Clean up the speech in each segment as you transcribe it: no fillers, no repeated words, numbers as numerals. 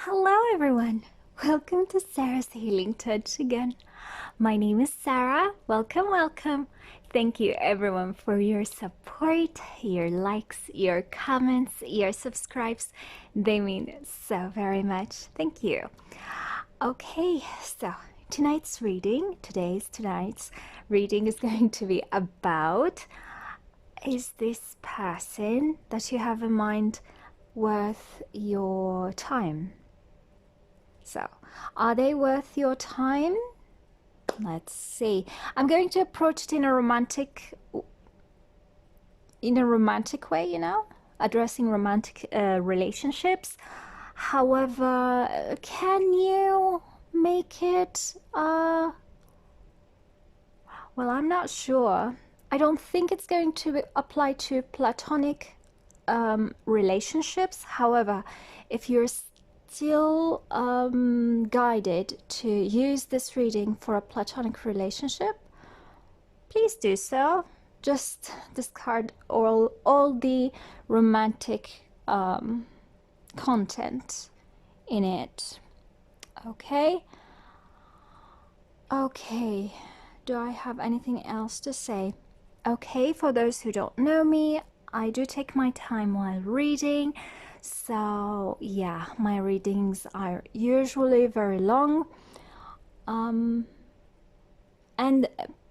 Hello everyone, welcome to Sarah's Healing Touch again. My name is Sarah, welcome. Thank you everyone for your support, your likes, your comments, your subscribes. They mean so very much. Thank you. Okay, so tonight's reading is going to be about, is this person that you have in mind worth your time? So, are they worth your time? Let's see. I'm going to approach it in a romantic way, you know, addressing romantic relationships. However, can you make it well, I'm not sure. I don't think it's going to apply to platonic relationships. However, if you're still guided to use this reading for a platonic relationship, please do so. Just discard all the romantic content in it. Okay, do I have anything else to say? Okay, for those who don't know me, I do take my time while reading. So yeah, my readings are usually very long, and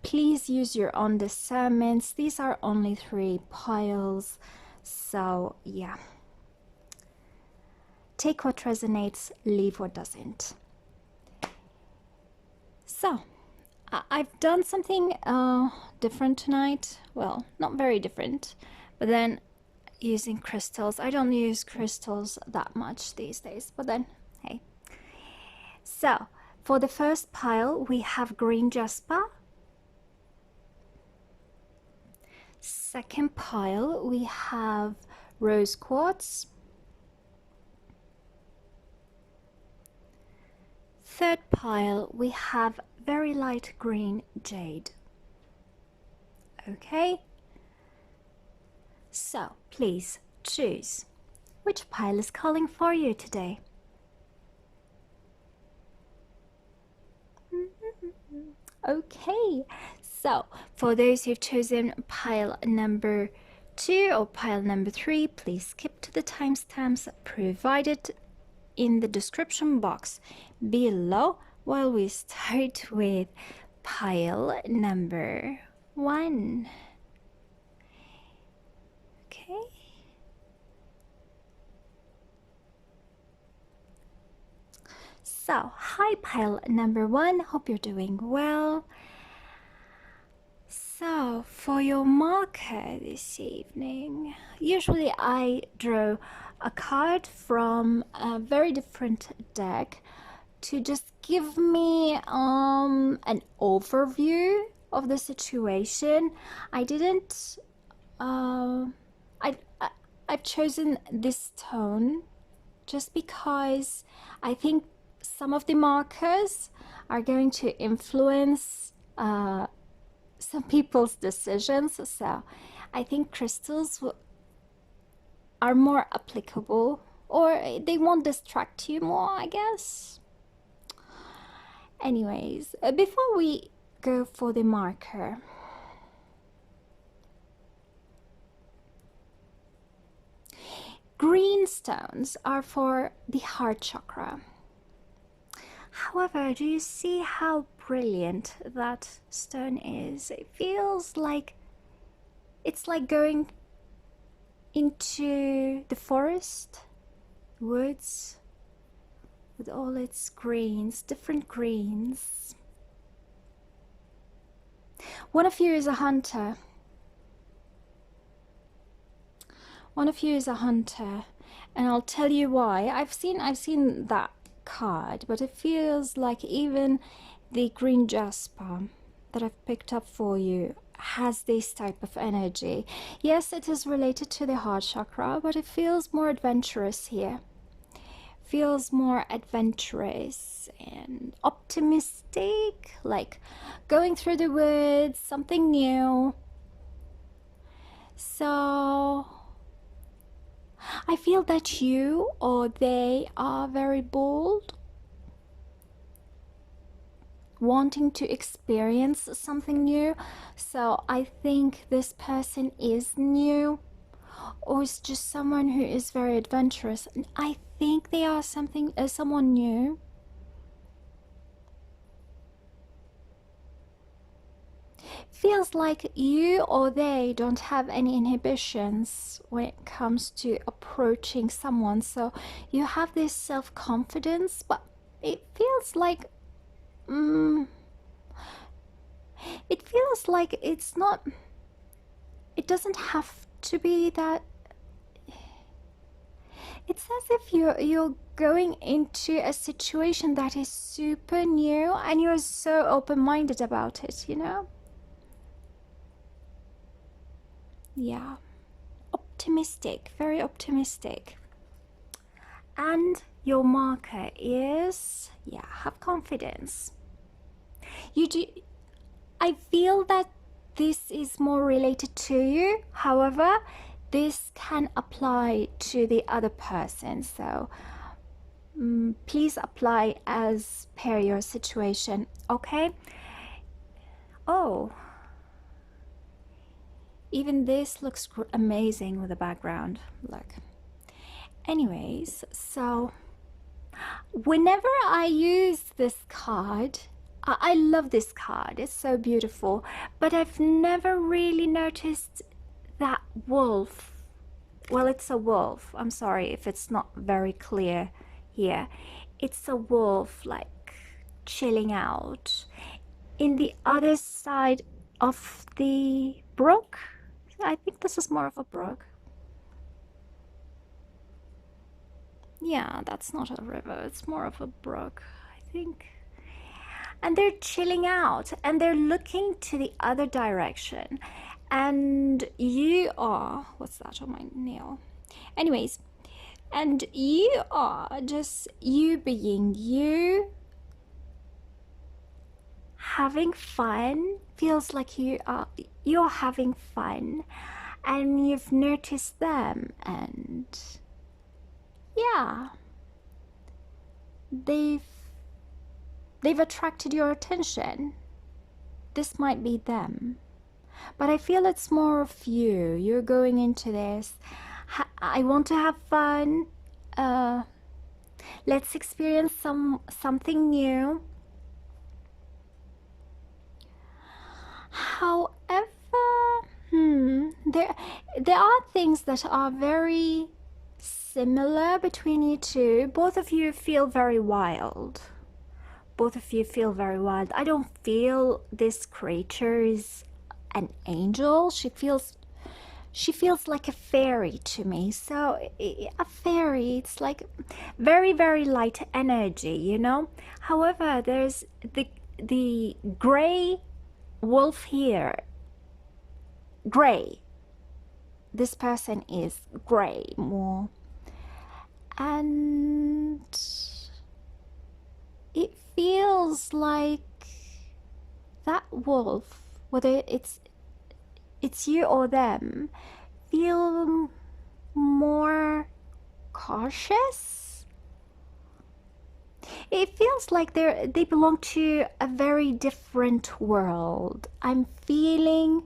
please use your own discernments. These are only 3 piles, so yeah, take what resonates, leave what doesn't. So I've done something different tonight. Well, not very different, but then using crystals. I don't use crystals that much these days, but then hey. So for the first pile we have green jasper. Second pile we have rose quartz. Third pile we have very light green jade. Okay, so please choose which pile is calling for you today. Okay, so for those who've chosen pile number 2 or pile number 3, please skip to the timestamps provided in the description box below while we start with pile number 1. Okay. So, hi pile number 1, hope you're doing well. So, for your marker this evening, usually I draw a card from a very different deck to just give me an overview of the situation. I didn't I've chosen this tone just because I think some of the markers are going to influence some people's decisions, so I think crystals are more applicable, or they won't distract you more, I guess. Anyways, before we go for the marker, green stones are for the heart chakra. However, do you see how brilliant that stone is? It feels like it's like going into the forest, woods, with all its greens, different greens. One of you is a hunter. And I'll tell you why. I've seen that card, but it feels like even the green jasper that I've picked up for you has this type of energy. Yes, it is related to the heart chakra, but it feels more adventurous here. Feels more adventurous and optimistic, like going through the woods, something new. So I feel that you or they are very bold, wanting to experience something new. So I think this person is new, or is just someone who is very adventurous. And I think they are someone new. Feels like you or they don't have any inhibitions when it comes to approaching someone. So you have this self-confidence, but it feels like it's not, it doesn't have to be that. It's as if you're going into a situation that is super new and you're so open-minded about it, you know? Yeah. Optimistic, very optimistic. And your marker is, yeah, have confidence. I feel that this is more related to you. However, this can apply to the other person. So please apply as per your situation, okay? Oh, even this looks amazing with the background. Look. Anyways, so whenever I use this card, I love this card. It's so beautiful, but I've never really noticed that wolf. Well, it's a wolf. I'm sorry if it's not very clear here. It's a wolf, like chilling out in the other side of the brook. I think this is more of a brook. Yeah, that's not a river. It's more of a brook, I think. And they're chilling out and they're looking to the other direction. And you are, what's that on my nail? Anyways, and you are just you being you, having fun. Feels like you're having fun, and you've noticed them, and yeah, they've attracted your attention. This might be them, but I feel it's more of you. You're going into this, I want to have fun, let's experience something new. However, there are things that are very similar between you two. Both of you feel very wild. I don't feel this creature is an angel. She feels like a fairy to me. So a fairy, it's like very, very light energy, you know. However, there's the gray wolf here. Gray. This person is gray more. And it feels like that wolf, whether it's you or them, feel more cautious. It feels like they belong to a very different world. I'm feeling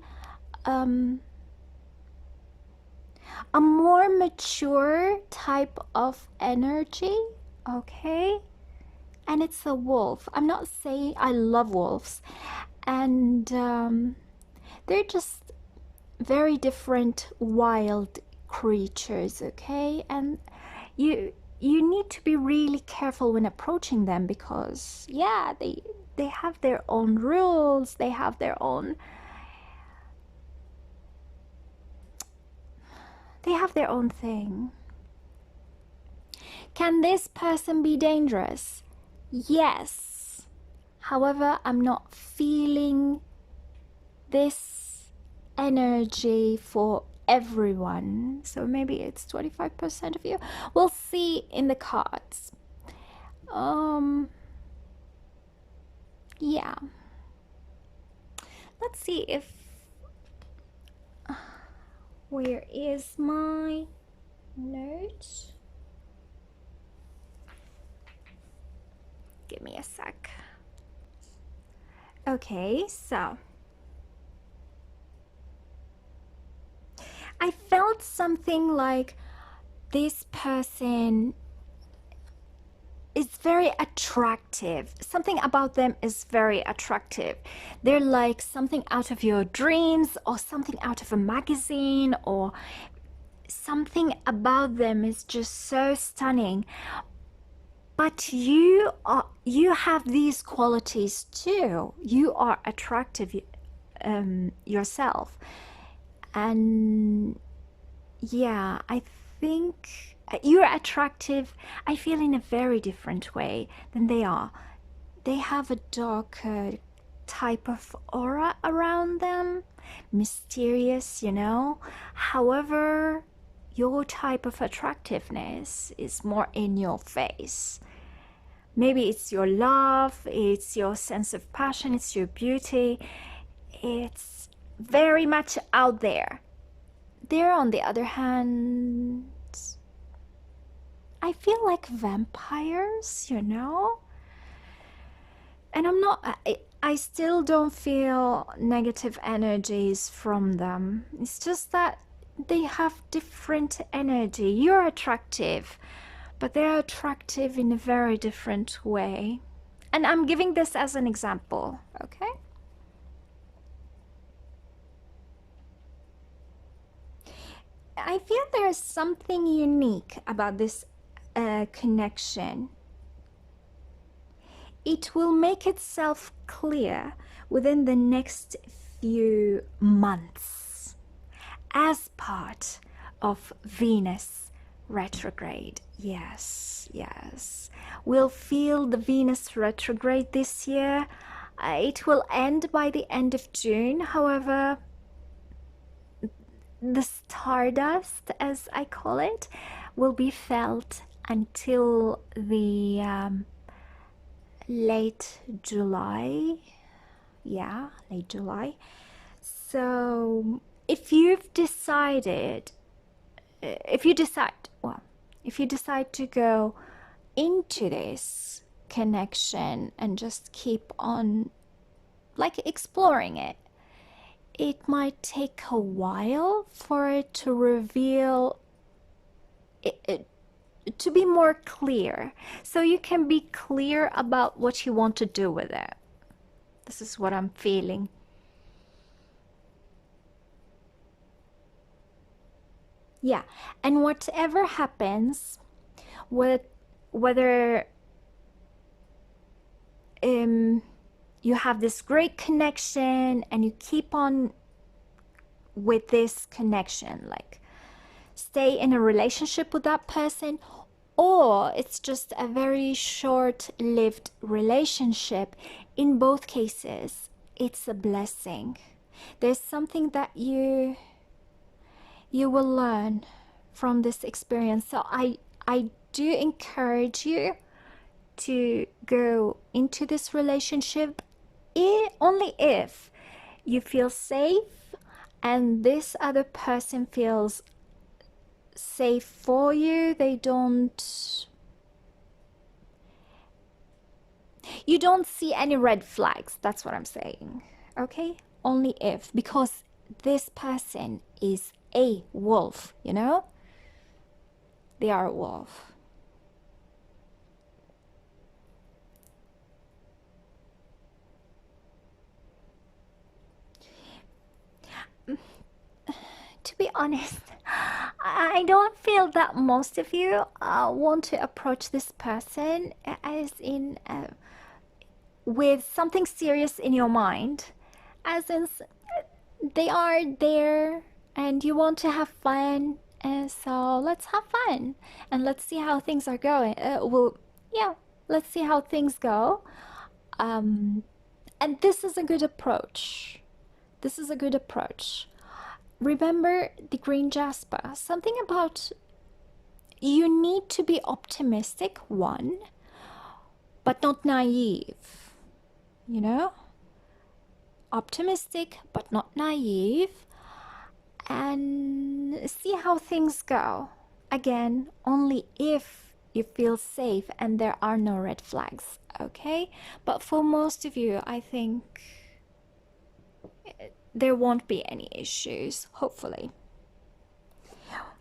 a more mature type of energy, okay? And it's a wolf. I'm not saying I love wolves, and they're just very different wild creatures, okay? And you need to be really careful when approaching them, because yeah, they have their own rules, they have their own thing. Can this person be dangerous? Yes. However, I'm not feeling this energy for everyone. So maybe it's 25% of you. We'll see in the cards. Yeah. Let's see if... where is my note. Give me a sec. Okay, so I felt something like this person is very attractive. Something about them is very attractive. They're like something out of your dreams or something out of a magazine, or something about them is just so stunning. But you have these qualities too. You are attractive yourself. And yeah, I think you're attractive, I feel, in a very different way than they are. They have a darker type of aura around them, mysterious, you know. However, your type of attractiveness is more in your face. Maybe it's your love, it's your sense of passion, it's your beauty. It's very much out there. They're, on the other hand, I feel like vampires, you know? And I still don't feel negative energies from them. It's just that they have different energy. You're attractive, but they're attractive in a very different way. And I'm giving this as an example, okay? I feel there's something unique about this connection. It will make itself clear within the next few months as part of Venus retrograde. Yes, yes. We'll feel the Venus retrograde this year. It will end by the end of June. However, the stardust, as I call it, will be felt until the late July. Yeah, late July. So if you decide to go into this connection and just keep on like exploring it, it might take a while for it to reveal it to be more clear, so you can be clear about what you want to do with it. This is what I'm feeling. Yeah, and whatever happens, whether you have this great connection and you keep on with this connection, like stay in a relationship with that person, or it's just a very short-lived relationship, in both cases it's a blessing. There's something that you will learn from this experience. So I do encourage you to go into this relationship only if you feel safe and this other person feels safe for you. You don't see any red flags. That's what I'm saying. Okay? Only if, because this person is a wolf, you know? They are a wolf. To be honest, I don't feel that most of you want to approach this person as in with something serious in your mind, as in they are there and you want to have fun, and so let's have fun and let's see how things are going. Let's see how things go. And this is a good approach. This is a good approach. Remember the green jasper. Something about you need to be optimistic, one, but not naive. You know? Optimistic, but not naive. And see how things go. again, only if you feel safe and there are no red flags, okay? But for most of you, I think there won't be any issues, hopefully.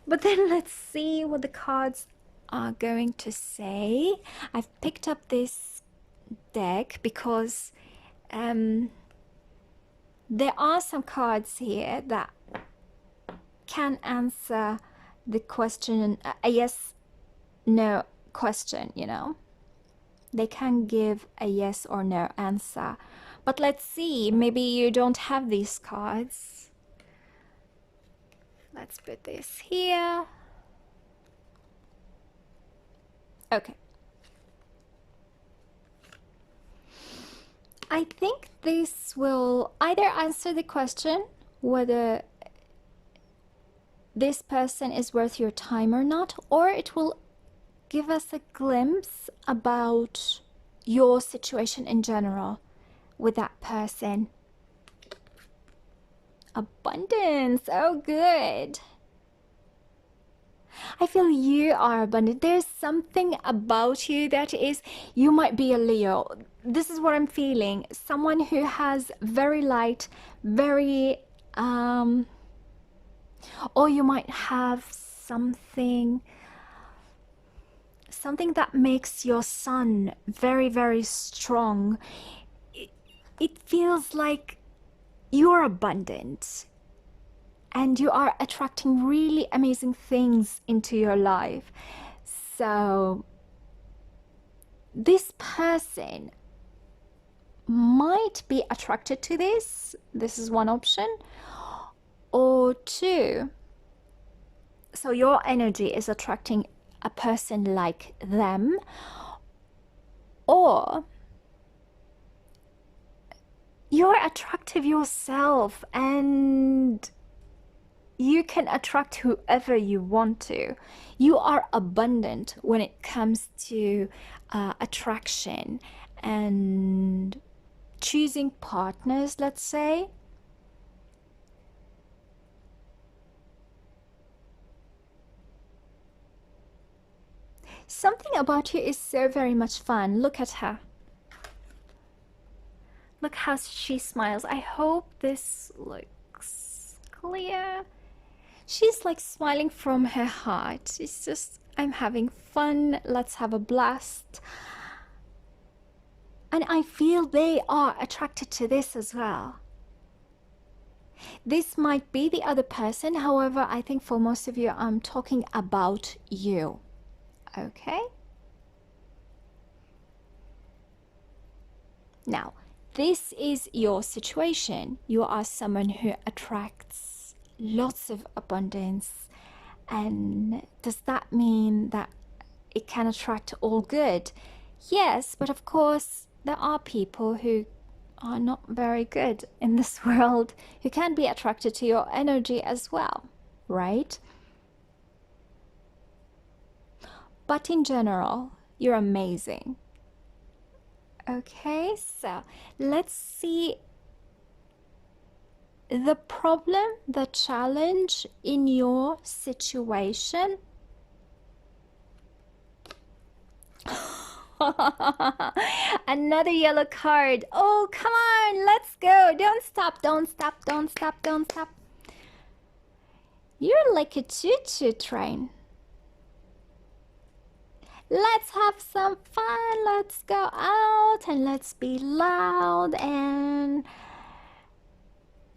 But then let's see what the cards are going to say. I've picked up this deck because there are some cards here that can answer the question, a yes no question, you know. They can give a yes or no answer. But let's see, maybe you don't have these cards. Let's put this here. Okay. I think this will either answer the question whether this person is worth your time or not, or it will give us a glimpse about your situation in general with that person. Abundance. Oh, good. I feel you are abundant. There's something about you that is, you might be a Leo. This is what I'm feeling. Someone who has very light, very, or you might have something that makes your sun very, very strong. It feels like you're abundant and you are attracting really amazing things into your life. So this person might be attracted to this. This is one option. Or two, so your energy is attracting a person like them, or you're attractive yourself and you can attract whoever you want to. You are abundant when it comes to attraction and choosing partners, let's say. Something about you is so very much fun. Look at her. Look how she smiles. I hope this looks clear. She's like smiling from her heart. It's just, I'm having fun. Let's have a blast. And I feel they are attracted to this as well. This might be the other person. However, I think for most of you, I'm talking about you. Okay? Now, this is your situation. You are someone who attracts lots of abundance. And does that mean that it can attract all good? Yes, but of course, there are people who are not very good in this world who can be attracted to your energy as well, right? But in general, you're amazing. Okay, so let's see the problem, the challenge in your situation. Another yellow card. Oh, come on, let's go. Don't stop, don't stop, don't stop, don't stop. You're like a choo-choo train. Let's have some fun. Let's go out and let's be loud and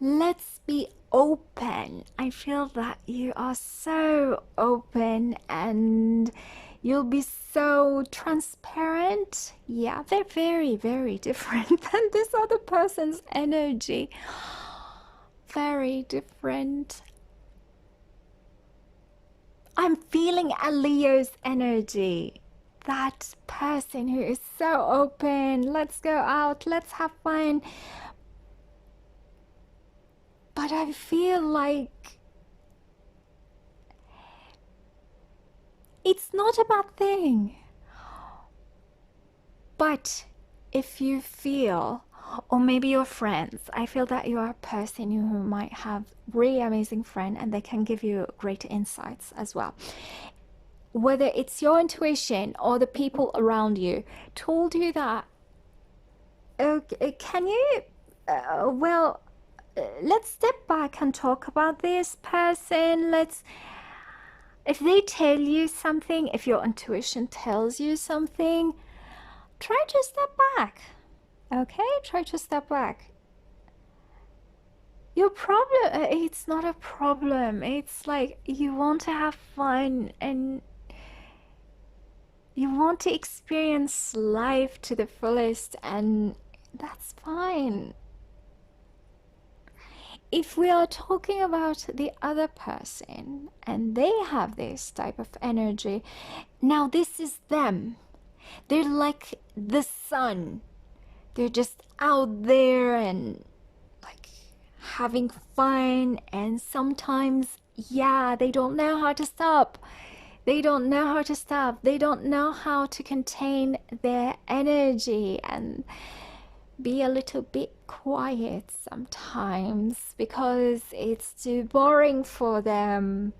let's be open. I feel that you are so open and you'll be so transparent. Yeah, they're very, very different than this other person's energy. Very different. I'm feeling a Leo's energy. That person who is so open. Let's go out. Let's have fun. But I feel like it's not a bad thing. But if you feel, or maybe your friends, I feel that you are a person who might have really amazing friends and they can give you great insights as well. whether it's your intuition or the people around you, told you that, okay, can you, let's step back and talk about this person. If they tell you something, if your intuition tells you something, try to step back. Okay, try to step back. Your problem, it's not a problem. It's like you want to have fun and you want to experience life to the fullest, and that's fine. If we are talking about the other person and they have this type of energy, now this is them. They're like the sun. They're just out there and like having fun, and sometimes, yeah, they don't know how to stop. They don't know how to stop. They don't know how to contain their energy and be a little bit quiet sometimes because it's too boring for them.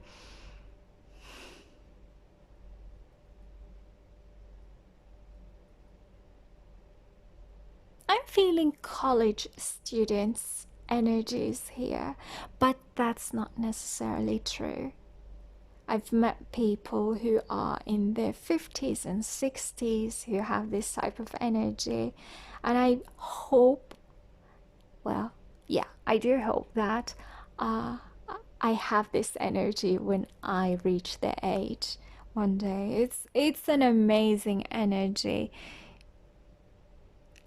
I'm feeling college students' energies here, but that's not necessarily true. I've met people who are in their 50s and 60s who have this type of energy, and I hope, well, yeah, I do hope that I have this energy when I reach their age one day. It's an amazing energy.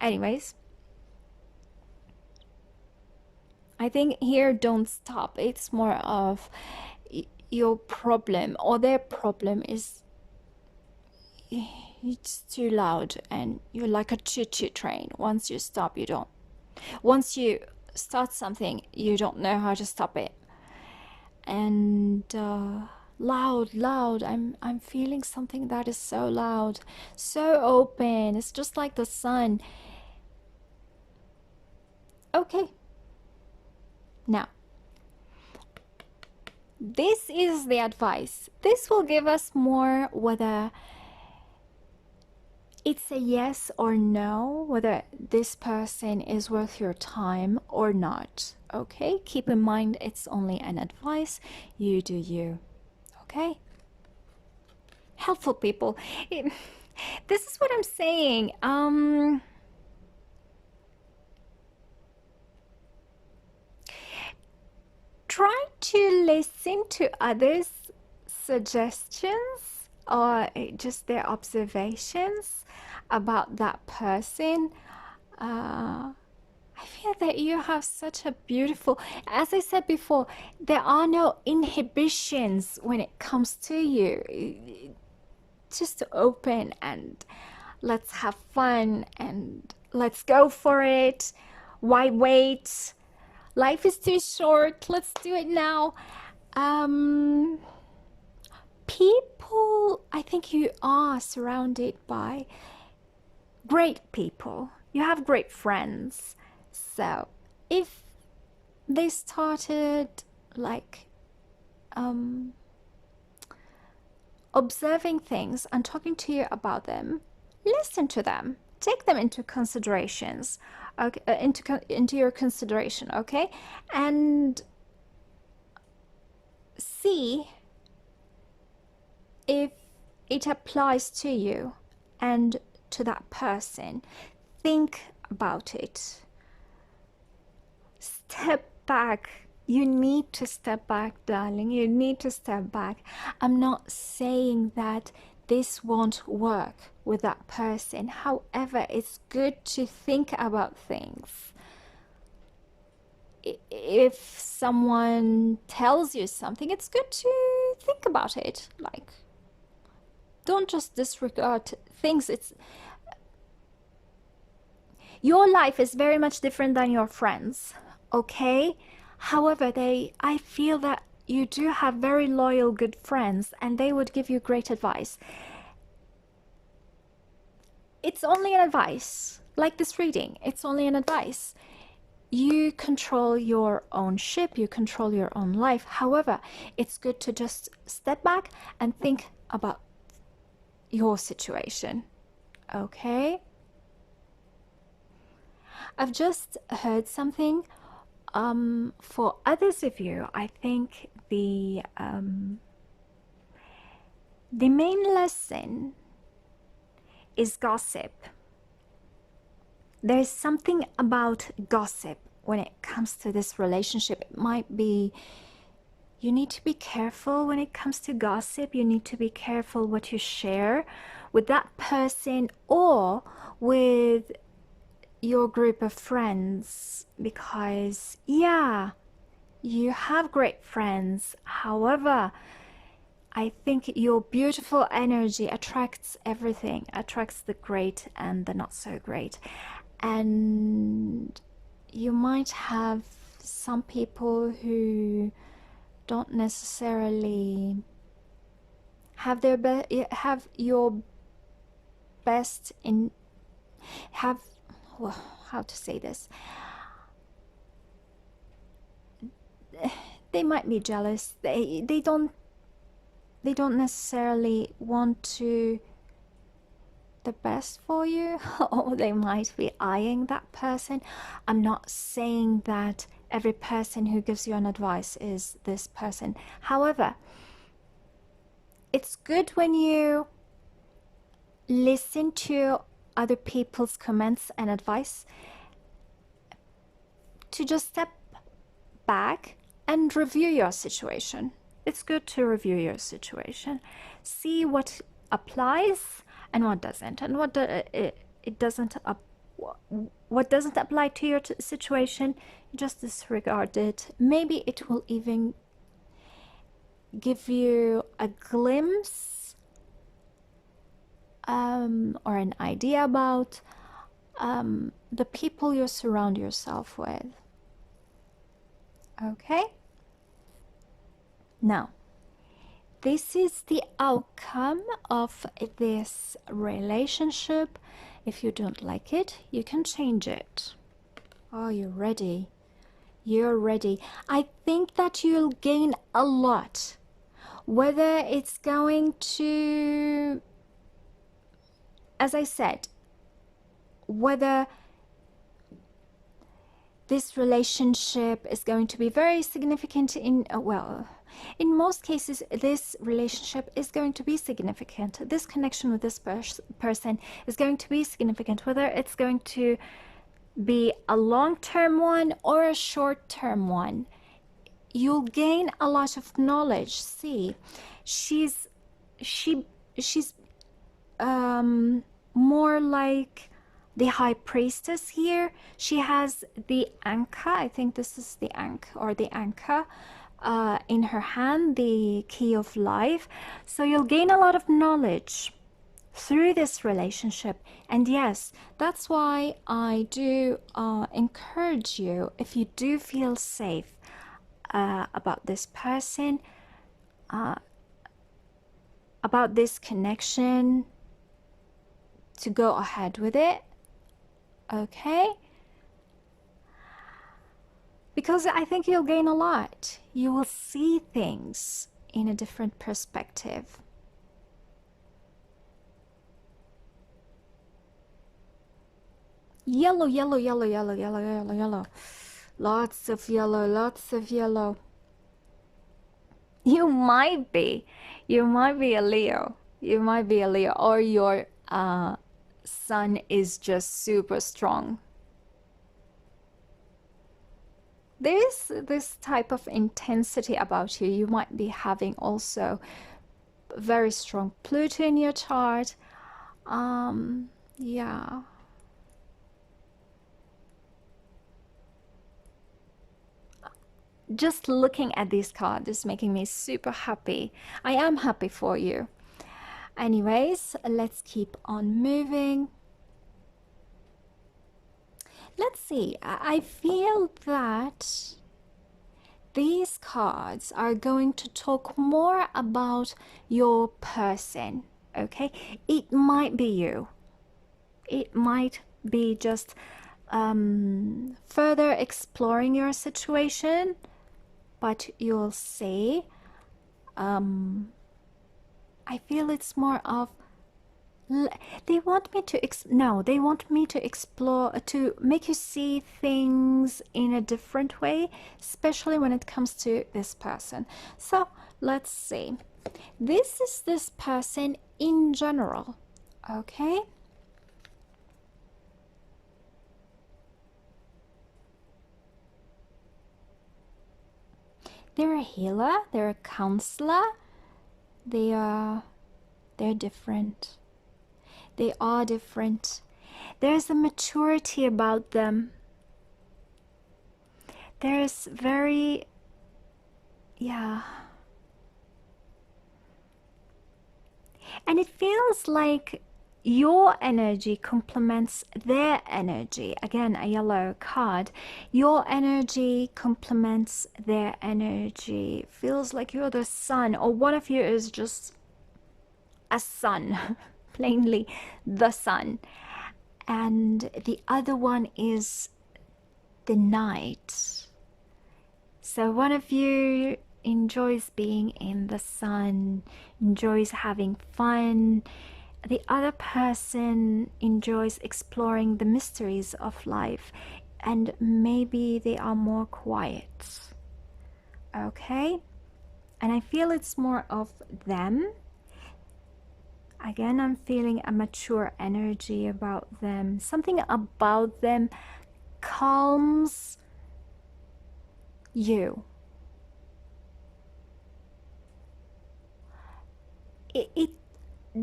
Anyways, I think here, don't stop. It's more of your problem or their problem is it's too loud and you're like a choo-choo train. Once you stop, you don't. Once you start something, you don't know how to stop it. And loud. I'm feeling something that is so loud, so open. It's just like the sun. Okay. Now, this is the advice. This will give us more whether it's a yes or no, whether this person is worth your time or not. Okay? Keep in mind it's only an advice. You do you. Okay? Helpful people. This is what I'm saying. Try to listen to others' suggestions or just their observations about that person. I feel that you have such a beautiful, as I said before, there are no inhibitions when it comes to you. Just open and let's have fun and let's go for it. Why wait? Life is too short. Let's do it now. People, I think you are surrounded by great people. You have great friends. So if they started like observing things and talking to you about them, listen to them. Take them into considerations, okay, into your consideration, okay? And see if it applies to you and to that person. Think about it. Step back. You need to step back, darling. You need to step back. I'm not saying that this won't work with that person. However, it's good to think about things. If someone tells you something, it's good to think about it. Like, don't just disregard things. Your life is very much different than your friends, okay? However, I feel that you do have very loyal, good friends, and they would give you great advice. It's only an advice. Like this reading, it's only an advice. You control your own ship, you control your own life. However, it's good to just step back and think about your situation. Okay? I've just heard something. For others of you, I think the main lesson is gossip. There's something about gossip when it comes to this relationship. It might be, you need to be careful when it comes to gossip. You need to be careful what you share with that person or with your group of friends, because yeah, you have great friends. However, I think your beautiful energy attracts everything, attracts the great and the not so great. And you might have some people who don't necessarily have have your best in have well, how to say this, they might be jealous. They don't necessarily want to the best for you, or they might be eyeing that person. I'm not saying that every person who gives you an advice is this person. However, it's good when you listen to other people's comments and advice to just step back and review your situation. It's good to review your situation, see what applies and what doesn't, and what doesn't apply to your situation, just disregard it. Maybe it will even give you a glimpse or an idea about the people you surround yourself with. Okay? Now, this is the outcome of this relationship. If you don't like it, you can change it. Oh, you're ready. You're ready. I think that you'll gain a lot. Whether it's going to, as I said, whether this relationship is going to be very significant in, well, in most cases, this relationship is going to be significant. This connection with this person is going to be significant, whether it's going to be a long-term one or a short-term one. You'll gain a lot of knowledge. See, she's more like the high priestess here. She has the anka, I think this is the ankh or the anka, in her hand, the key of life. So you'll gain a lot of knowledge through this relationship. And yes, that's why I do encourage you, if you do feel safe about this person, about this connection, to go ahead with it. Okay? Because I think you'll gain a lot. You will see things in a different perspective. Yellow, yellow, yellow, yellow, yellow, yellow, yellow. Lots of yellow, lots of yellow. You might be a Leo. You might be a Leo, or your sun is just super strong. There's this type of intensity about you. You might be having also very strong Pluto in your chart. Yeah. Just looking at this card is making me super happy. I am happy for you. Anyways, let's keep on moving. Let's see. I feel that these cards are going to talk more about your person, okay? It might be you. It might be just further exploring your situation, but you'll see. I feel it's more of They want me to no, they want me to explore, to make you see things in a different way, especially when it comes to this person. So let's see. This is this person in general, okay? They're a healer, they're a counselor, they're different. They are different. There's a maturity about them. There's very, yeah. And it feels like your energy complements their energy. Again, a yellow card. Your energy complements their energy. Feels like you're the sun, or one of you is just a sun, plainly the sun. And the other one is the night. So one of you enjoys being in the sun, enjoys having fun. The other person enjoys exploring the mysteries of life, and maybe they are more quiet. Okay? And I feel it's more of them. Again, I'm feeling a mature energy about them. Something about them calms you.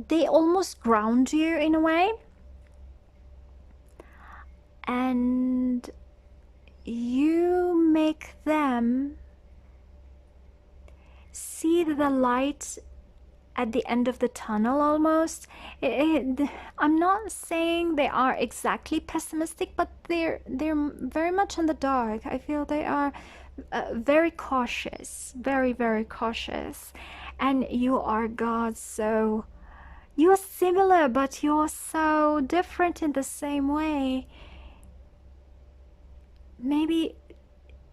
They almost ground you in a way, and you make them see the light at the end of the tunnel almost. I'm not saying they are exactly pessimistic, but they're very much in the dark. I feel they are very cautious, very, very cautious. And you are God, so you're similar, but you're so different in the same way. Maybe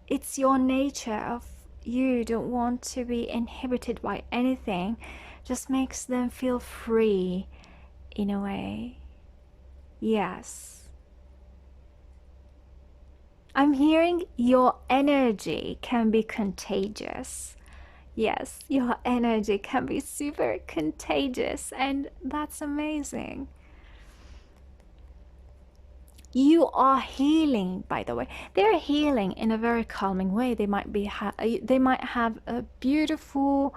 it's your nature of you don't want to be inhibited by anything. Just makes them feel free in a way. Yes. I'm hearing your energy can be contagious. Yes, your energy can be super contagious, and that's amazing. You are healing, by the way. They're healing in a very calming way. They might have a beautiful,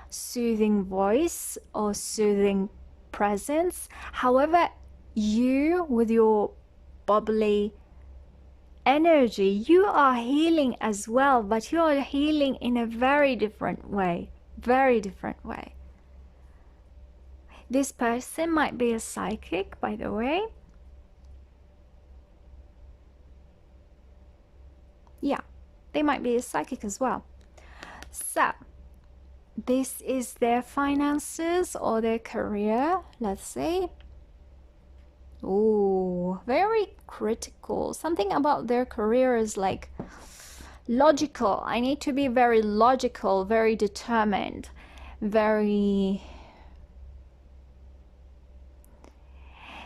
soothing voice or soothing presence. However, you, with your bubbly energy, you are healing as well, but you are healing in a very different way. Very different way. This person might be a psychic, by the way. Yeah, they might be a psychic as well. So, this is their finances or their career, let's say. Oh, very critical. Something about their career is like logical. I need to be very logical, very determined, very...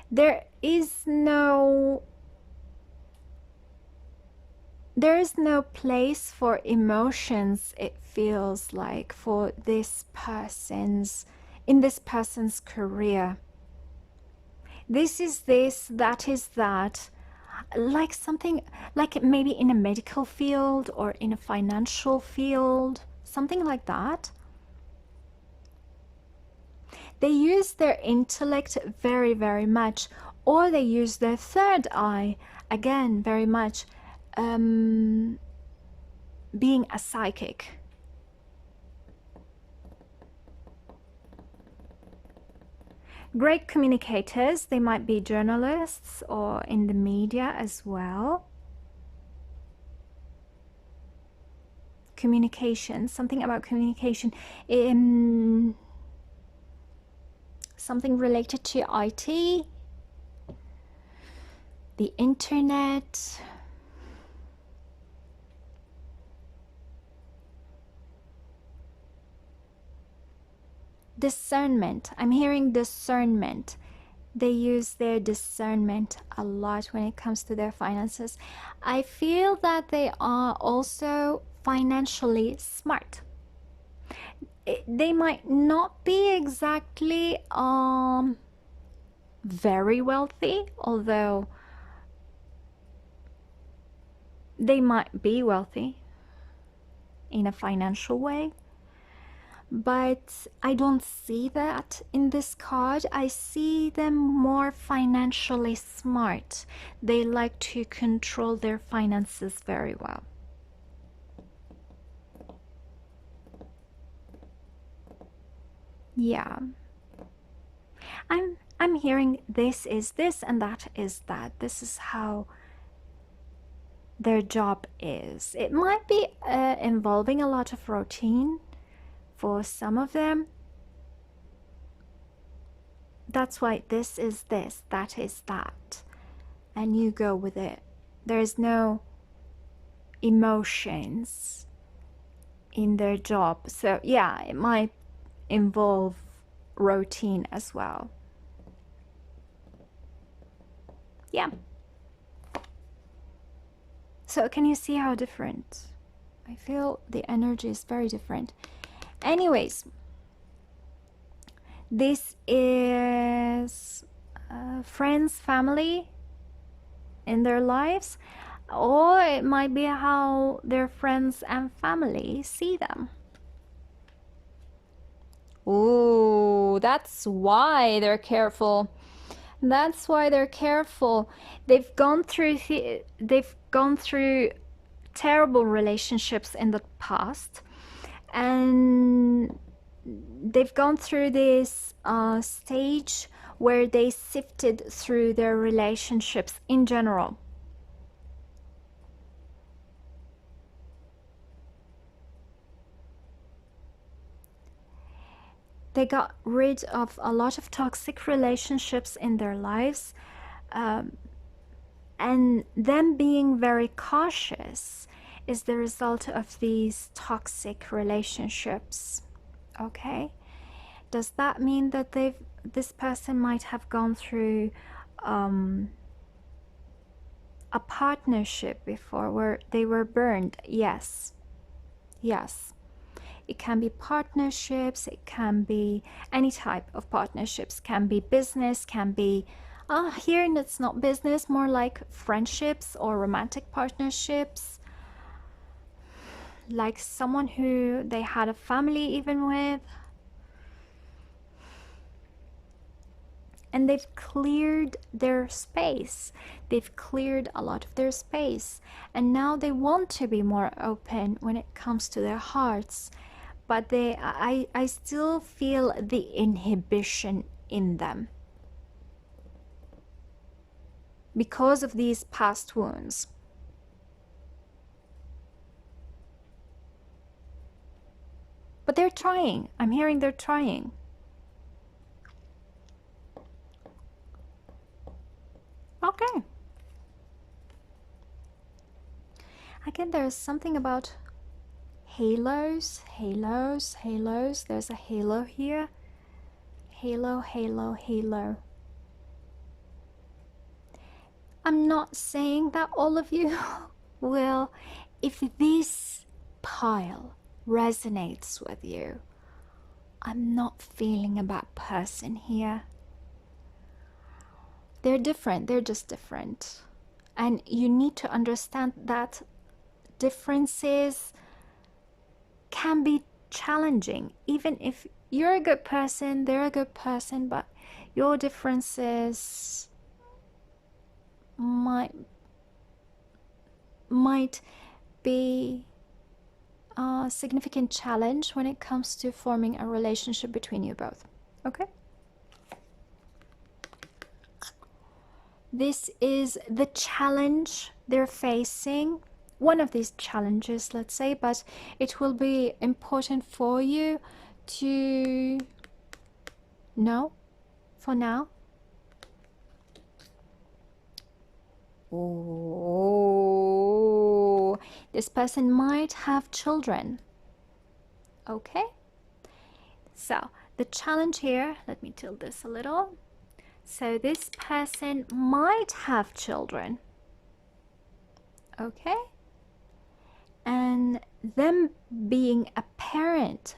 There is no place for emotions, it feels like, for this person's, in this person's career. This is this, that is that, like something, like maybe in a medical field or in a financial field, something like that. They use their intellect very, very much, or they use their third eye, again, very much, being a psychic. Great communicators. They might be journalists or in the media as well. Communication, something about communication. Something related to IT, the internet. Discernment. I'm hearing discernment. They use their discernment a lot when it comes to their finances. I feel that they are also financially smart. They might not be exactly very wealthy, although they might be wealthy in a financial way. But I don't see that in this card. I see them more financially smart. They like to control their finances very well. Yeah. I'm hearing this is this and that is that. This is how their job is. It might be involving a lot of routine for some of them. That's why this is this, that is that, and you go with it. There's no emotions in their job. So yeah, it might involve routine as well. Yeah. So can you see how different? I feel the energy is very different. Anyways, this is friends, family in their lives, or it might be how their friends and family see them. Ooh, that's why they're careful. That's why they're careful. They've gone through terrible relationships in the past, and they've gone through this stage where they sifted through their relationships in general. They got rid of a lot of toxic relationships in their lives, and them being very cautious is the result of these toxic relationships. Okay, does that mean that this person might have gone through a partnership before where they were burned? Yes. It can be partnerships, it can be any type of partnerships, can be business, can be here it's not business, more like friendships or romantic partnerships, like someone who they had a family even with, and they've cleared their space. They've cleared a lot of their space, and now they want to be more open when it comes to their hearts, but I still feel the inhibition in them because of these past wounds. But they're trying. I'm hearing they're trying. Okay. Again, there's something about halos. There's a halo here. Halo. I'm not saying that all of you will. If this pile resonates with you, I'm not feeling a bad person here. They're different. They're just different. And you need to understand that differences can be challenging. Even if you're a good person, they're a good person, but your differences might be a significant challenge when it comes to forming a relationship between you both. Okay? This is the challenge they're facing, one of these challenges, let's say, but it will be important for you to know for now. Oh, this person might have children. Okay, so the challenge here, let me tilt this a little. So this person might have children, okay? And them being a parent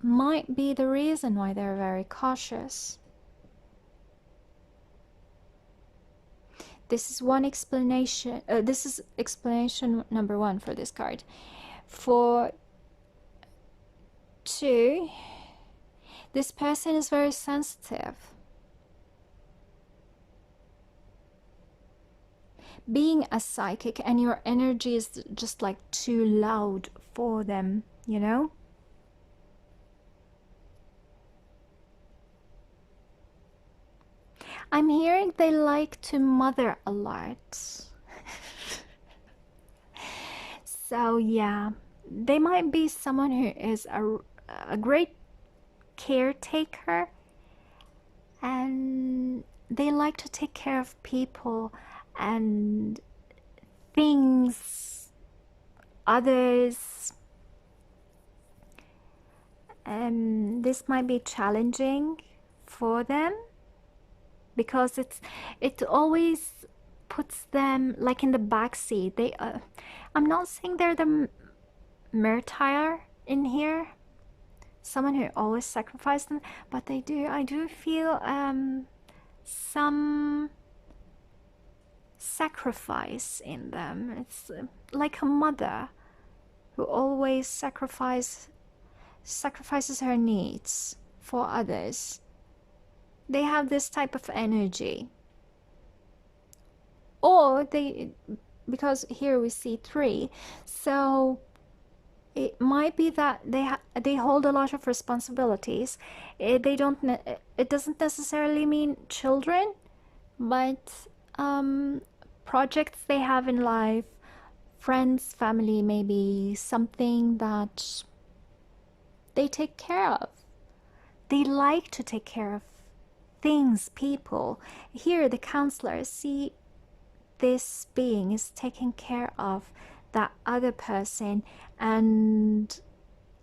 might be the reason why they're very cautious. This is one explanation. This is explanation number one for this card. For two, this person is very sensitive. Being a psychic and your energy is just like too loud for them, you know? I'm hearing they like to mother a lot. So yeah, they might be someone who is a great caretaker, and they like to take care of people and things, others. And this might be challenging for them because it always puts them like in the back seat. They I'm not saying they're the martyr in here, someone who always sacrifices them, but I do feel some sacrifice in them. It's like a mother who always sacrifices her needs for others. They have this type of energy. Or they, because here we see 3, so it might be that they hold a lot of responsibilities. It doesn't necessarily mean children, but projects they have in life, friends, family, maybe something that they take care of. They like to take care of things, people. Here the counselor, see, this being is taking care of that other person, and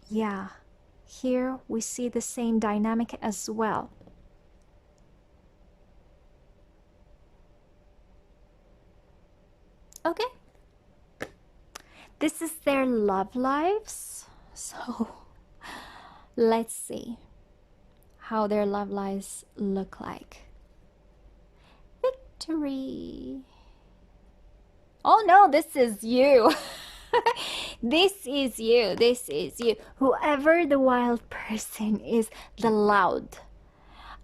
yeah, here we see the same dynamic as well. Okay, this is their love lives, so let's see how their love lives look like. Victory. Oh no, this is you. This is you. This is you. Whoever the wild person is, the loud.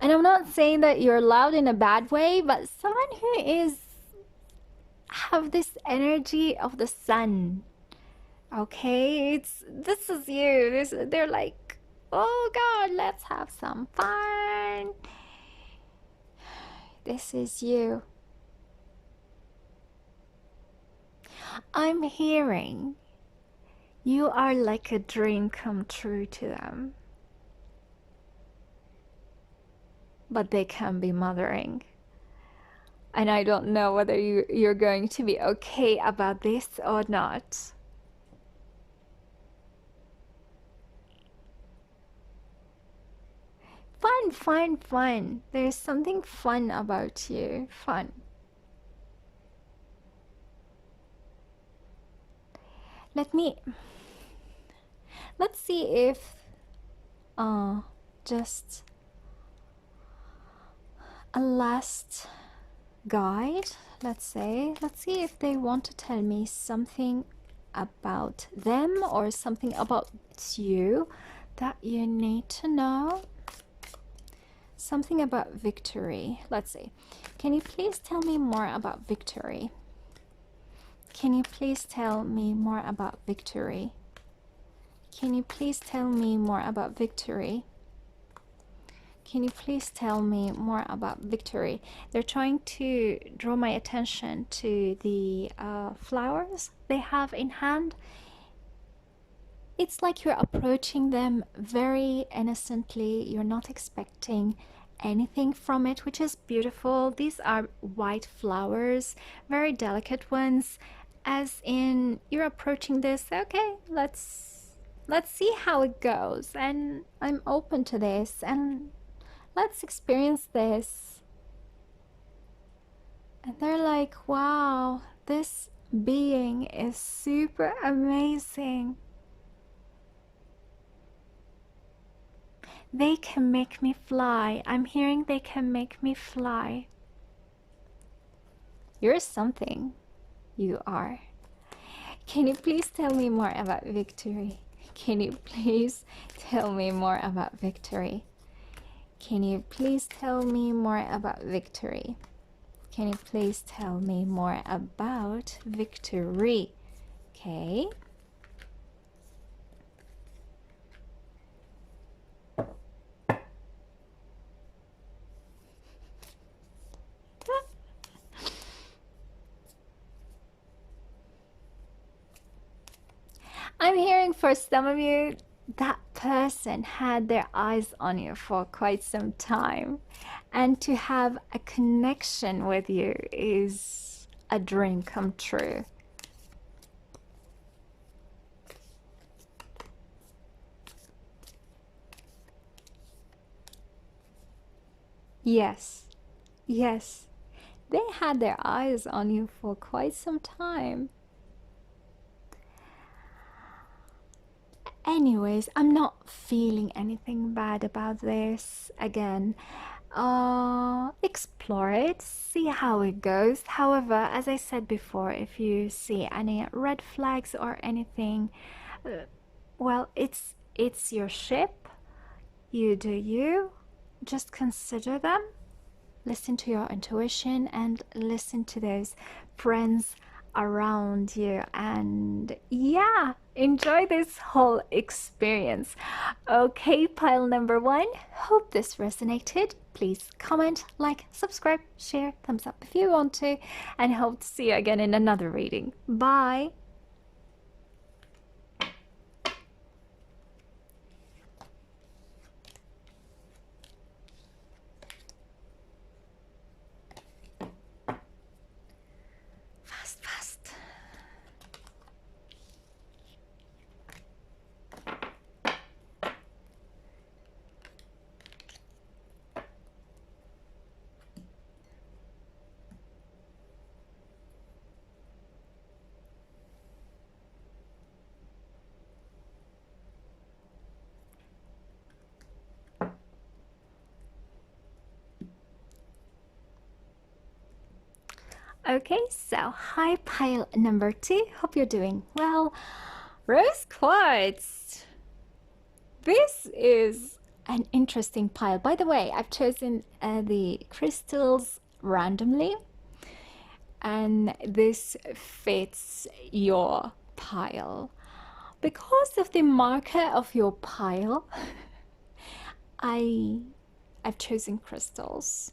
And I'm not saying that you're loud in a bad way, but someone who is have this energy of the sun. Okay, this is you. They're like, oh God, let's have some fun. This is you. I'm hearing you are like a dream come true to them. But they can be mothering. And I don't know whether you're going to be okay about this or not. Fun, fun, fun. There's something fun about you. Fun. Let's see if just a last guide, let's see if they want to tell me something about them or something about you that you need to know. Something about Victory. Let's see. Can you please tell me more about Victory? Can you please tell me more about Victory? Can you please tell me more about Victory? Can you please tell me more about Victory? They're trying to draw my attention to the flowers they have in hand. It's like you're approaching them very innocently. You're not expecting anything from it, which is beautiful. These are white flowers, very delicate ones, as in you're approaching this, okay, let's see how it goes, and I'm open to this, and let's experience this. And they're like, wow, this being is super amazing. They can make me fly. I'm hearing they can make me fly. You're something. You are. Can you please tell me more about Victory? Can you please tell me more about Victory? Can you please tell me more about Victory? Can you please tell me more about Victory? Okay. I'm hearing for some of you, that person had their eyes on you for quite some time. And to have a connection with you is a dream come true. Yes, yes. They had their eyes on you for quite some time. Anyways, I'm not feeling anything bad about this. Again, explore it, see how it goes. However, as I said before, if you see any red flags or anything, well, it's your ship. You do you. Just consider them. Listen to your intuition and listen to those friends around you, and yeah, enjoy this whole experience. Okay, pile number 1, hope this resonated. Please comment, like, subscribe, share, thumbs up if you want to, and hope to see you again in another reading. Bye. Okay, so hi pile number 2. Hope you're doing well. Rose quartz. This is an interesting pile. By the way, I've chosen the crystals randomly, and this fits your pile. Because of the marker of your pile, I've chosen crystals.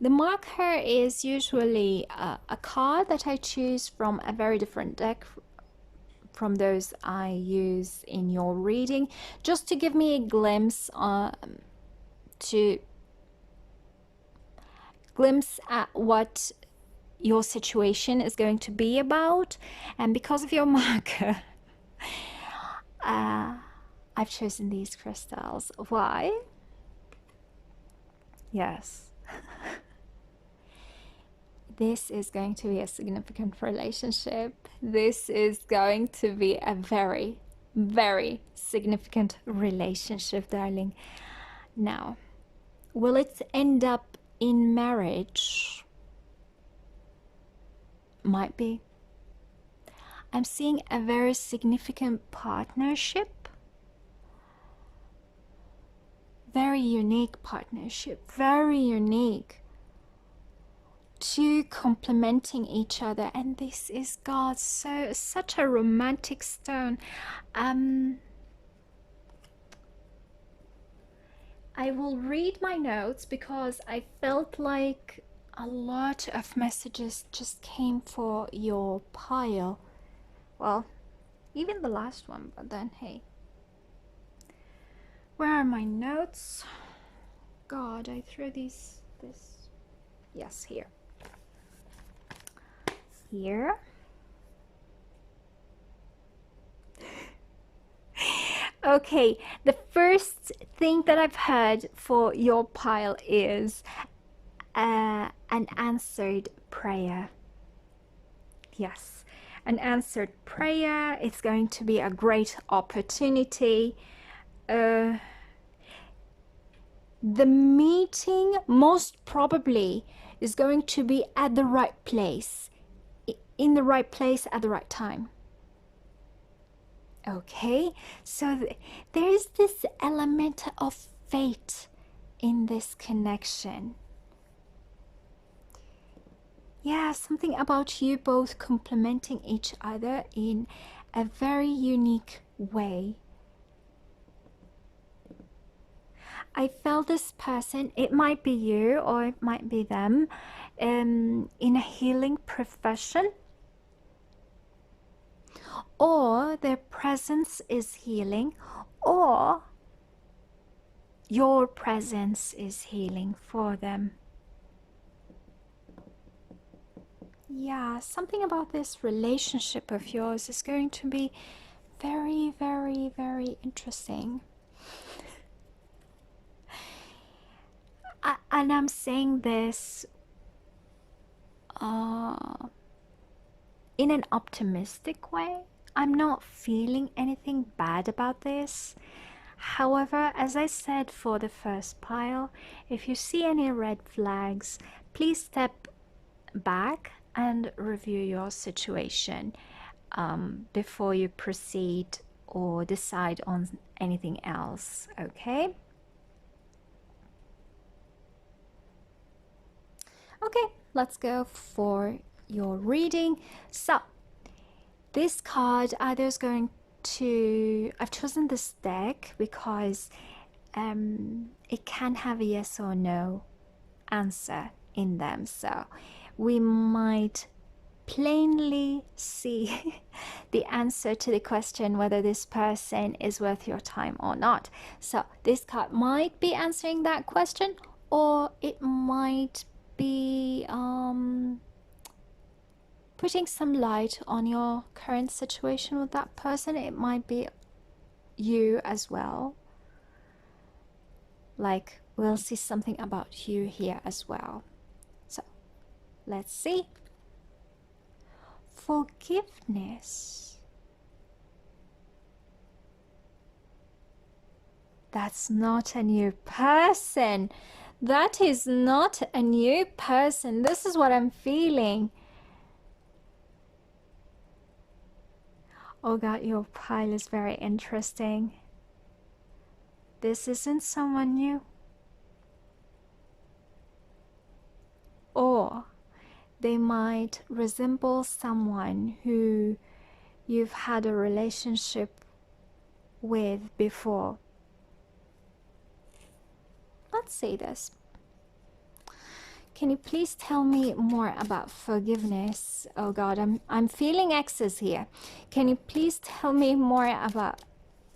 The marker is usually a card that I choose from a very different deck from those I use in your reading, just to give me a glimpse at what your situation is going to be about. And because of your marker, I've chosen these crystals. Why? Yes. This is going to be a significant relationship. This is going to be a very, very significant relationship, darling. Now, will it end up in marriage? Might be. I'm seeing a very significant partnership. Very unique partnership. Very unique. Two complementing each other, and this is God, such a romantic stone. I will read my notes because I felt like a lot of messages just came for your pile. Well, even the last one, but then hey, where are my notes? God, I threw this. Yes, here. Here. Okay, the first thing that I've heard for your pile is a an answered prayer. Yes, an answered prayer. It's going to be a great opportunity. The meeting most probably is going to be at the right place, in the right place at the right time. Okay, so there is this element of fate in this connection. Yeah, something about you both complementing each other in a very unique way. I felt this person, it might be you or it might be them, in a healing profession, or their presence is healing, or your presence is healing for them. Yeah, something about this relationship of yours is going to be very, very, very interesting. And I'm saying this in an optimistic way. I'm not feeling anything bad about this. However, as I said for the first pile, if you see any red flags, please step back and review your situation before you proceed or decide on anything else, okay? Okay, let's go for your reading. So, this card either is going to... I've chosen this deck because it can have a yes or no answer in them. So, we might plainly see the answer to the question whether this person is worth your time or not. So, this card might be answering that question, or it might be putting some light on your current situation with that person. It might be you as well. Like, we'll see something about you here as well. So, let's see. Forgiveness. That's not a new person. That is not a new person. This is what I'm feeling. Oh God, your pile is very interesting. This isn't someone new. Or they might resemble someone who you've had a relationship with before. Let's say this. Can you please tell me more about forgiveness? Oh God, I'm feeling X's here. Can you please tell me more about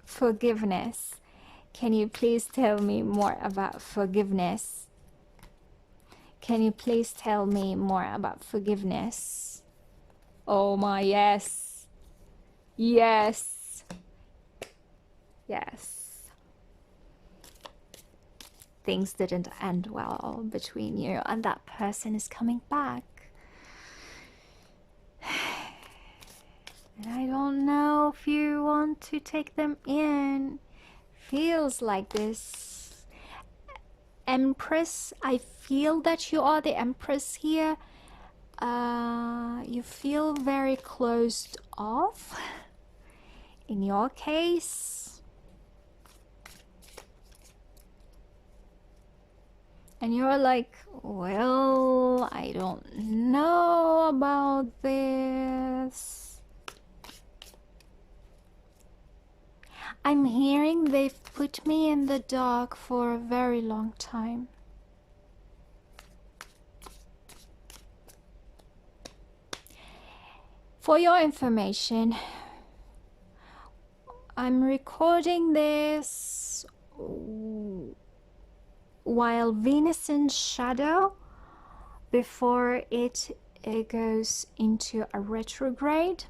forgiveness? Can you please tell me more about forgiveness? Can you please tell me more about forgiveness? Oh my, yes. Yes. Yes. Things didn't end well between you, and that person is coming back. And I don't know if you want to take them in. Feels like this. Empress, I feel that you are the Empress here. You feel very closed off. In your case. And you're like, well, I don't know about this. I'm hearing they've put me in the dark for a very long time. For your information, I'm recording this while Venus in shadow, before it goes into a retrograde.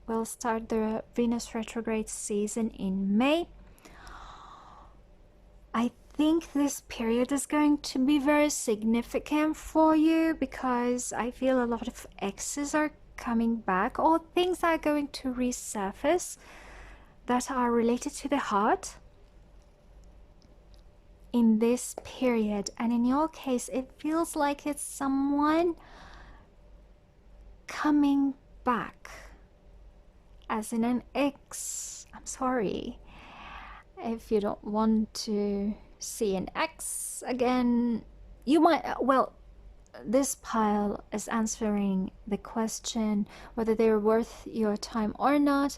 We'll start the Venus retrograde season in May. I think this period is going to be very significant for you, because I feel a lot of exes are coming back, or things are going to resurface that are related to the heart in this period. And in your case, it feels like it's someone coming back, as in an ex. I'm sorry if you don't want to see an ex again. You might, well, this pile is answering the question whether they're worth your time or not,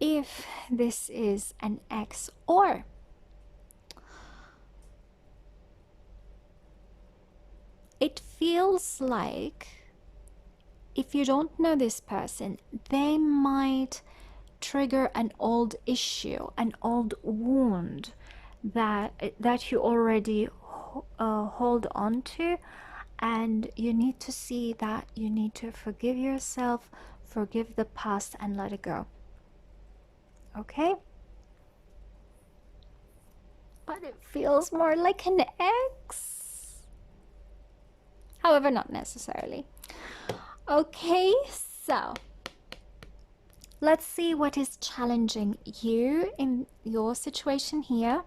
if this is an ex, or it feels like, if you don't know this person, they might trigger an old issue, an old wound that you already hold on to, and you need to see that you need to forgive yourself, forgive the past, and let it go. Okay? But it feels more like an ex. However, not necessarily. Okay, so let's see what is challenging you in your situation here.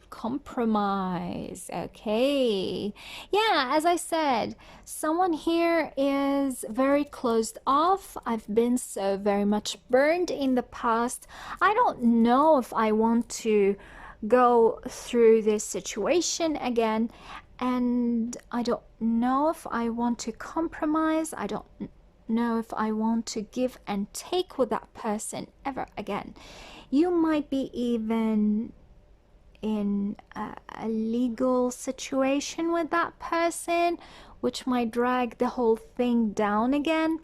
Compromise. Okay. Yeah, as I said, someone here is very closed off. I've been so very much burned in the past. I don't know if I want to go through this situation again, and I don't know if I want to compromise. I don't know if I want to give and take with that person ever again. You might be even in a legal situation with that person, which might drag the whole thing down again.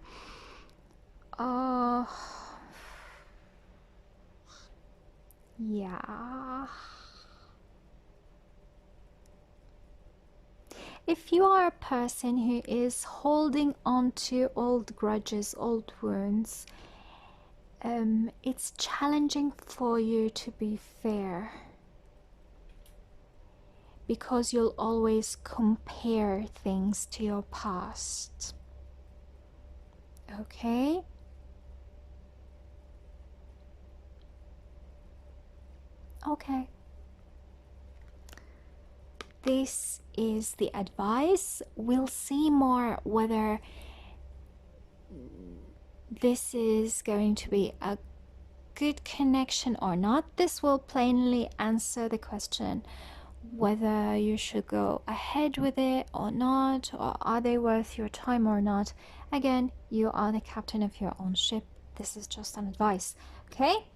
Yeah. If you are a person who is holding on to old grudges, old wounds, it's challenging for you to be fair, because you'll always compare things to your past. Okay? Okay. This is the advice. We'll see more whether this is going to be a good connection or not. This will plainly answer the question whether you should go ahead with it or not, or are they worth your time or not. Again, you are the captain of your own ship. This is just an advice. Okay?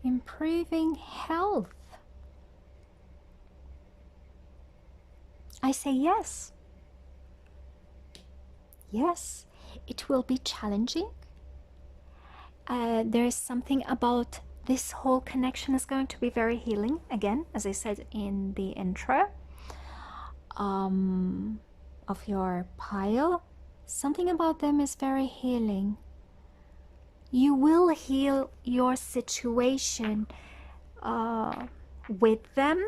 Improving health. I say yes. Yes, it will be challenging. There is something about this whole connection is going to be very healing. Again, as I said in the intro of your pile, something about them is very healing. You will heal your situation with them.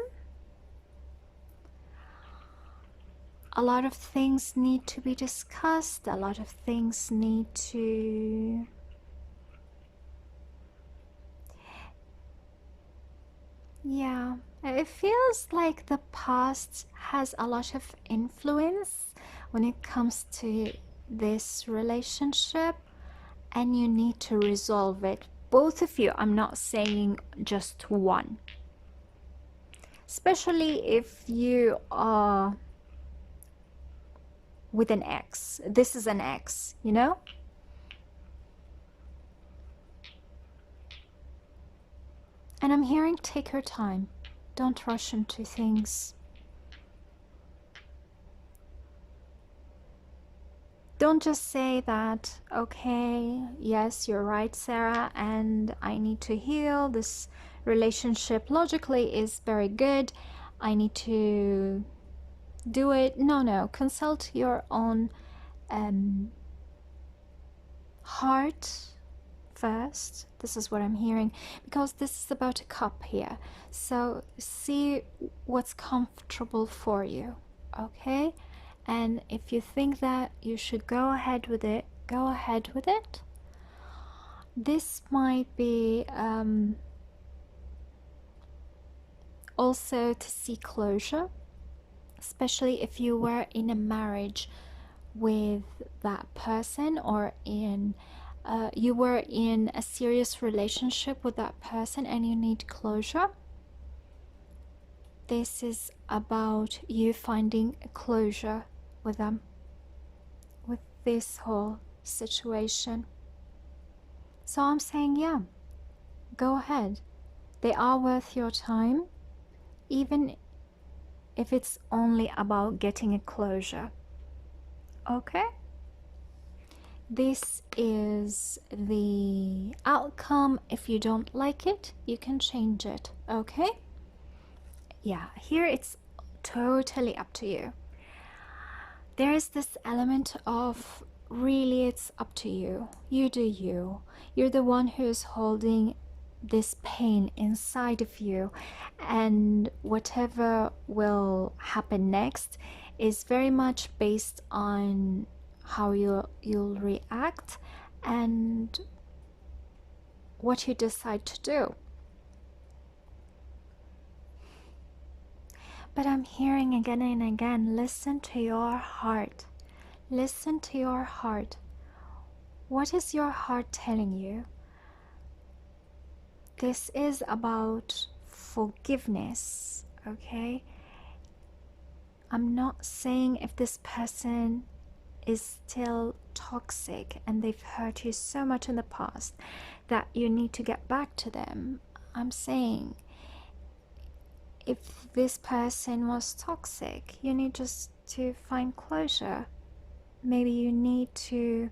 A lot of things need to be discussed. A lot of things need to... Yeah, it feels like the past has a lot of influence when it comes to this relationship, and you need to resolve it. Both of you, I'm not saying just one. Especially if you are with an ex. This is an ex, you know? And I'm hearing take your time. Don't rush into things. Don't just say that, okay, yes, you're right, Sarah, and I need to heal. This relationship logically is very good. I need to do it. No, consult your own heart first. This is what I'm hearing, because this is about a cup here. So see what's comfortable for you, okay? And if you think that you should go ahead with it, go ahead with it. This might be also to see closure, especially if you were in a marriage with that person, or in you were in a serious relationship with that person and you need closure. This is about you finding a closure with them, with this whole situation. So I'm saying, yeah, go ahead. They are worth your time, even if it's only about getting a closure. Okay? This is the outcome. If you don't like it, you can change it. Okay? Yeah, here it's totally up to you. There is this element of really it's up to you. You do you. You're the one who's holding this pain inside of you, and whatever will happen next is very much based on how you'll react and what you decide to do. But I'm hearing again and again, listen to your heart. Listen to your heart. What is your heart telling you? This is about forgiveness, okay? I'm not saying if this person is still toxic and they've hurt you so much in the past that you need to get back to them. I'm saying if this person was toxic, you need just to find closure. Maybe you need to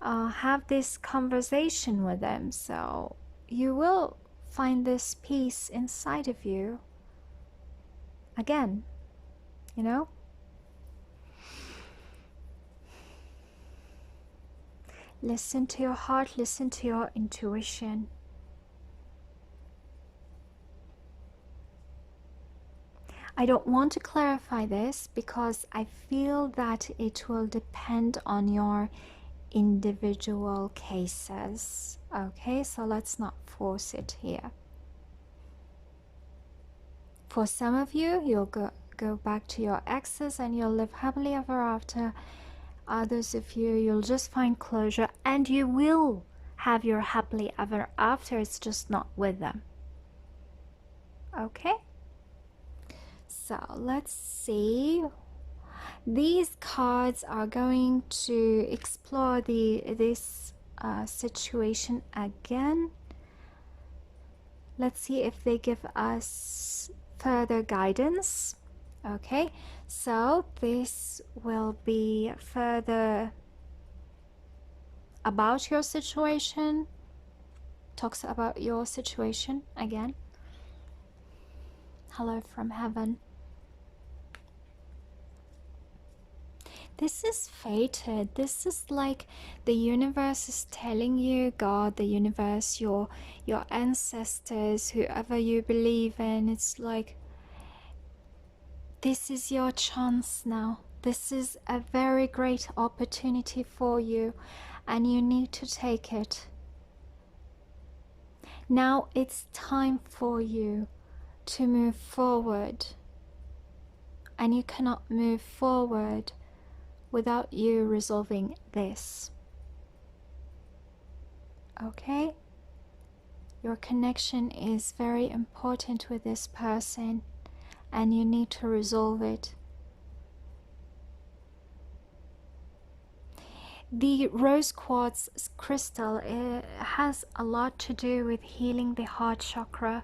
have this conversation with them, so you will find this peace inside of you again, you know? Listen to your heart, listen to your intuition. I don't want to clarify this because I feel that it will depend on your individual cases. Okay, so let's not force it here. For some of you, you'll go back to your exes and you'll live happily ever after. Others of you, you'll just find closure and you will have your happily ever after. It's just not with them. Okay? So let's see. These cards are going to explore this situation again. Let's see if they give us further guidance. Okay, so this will be further about your situation, talks about your situation again. Hello from heaven. This is fated. This is like the universe is telling you, God, the universe, your ancestors, whoever you believe in, it's like, this is your chance now. This is a very great opportunity for you and you need to take it. Now it's time for you to move forward, and you cannot move forward without you resolving this. Okay? Your connection is very important with this person and you need to resolve it. The rose quartz crystal has a lot to do with healing the heart chakra.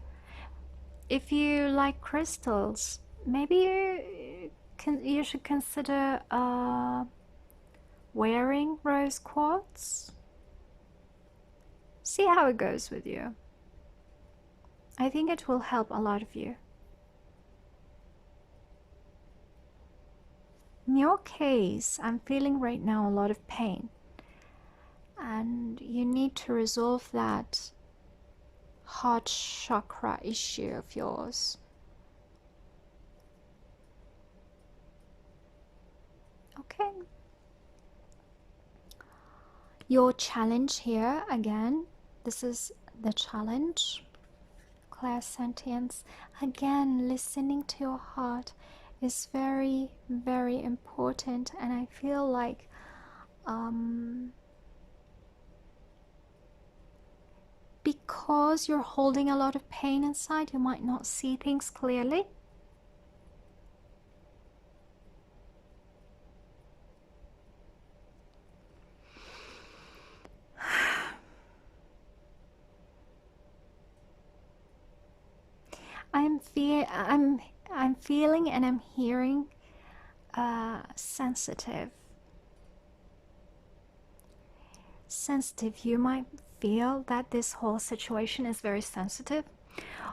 If you like crystals, maybe you should consider wearing rose quartz. See how it goes with you. I think it will help a lot of you. In your case, I'm feeling right now a lot of pain. and you need to resolve that heart chakra issue of yours. Okay. Your challenge here, again, this is the challenge. Clairsentience. Again, listening to your heart is very, very important, and I feel like because you're holding a lot of pain inside, you might not see things clearly. I'm feeling and I'm hearing sensitive. You might feel that this whole situation is very sensitive,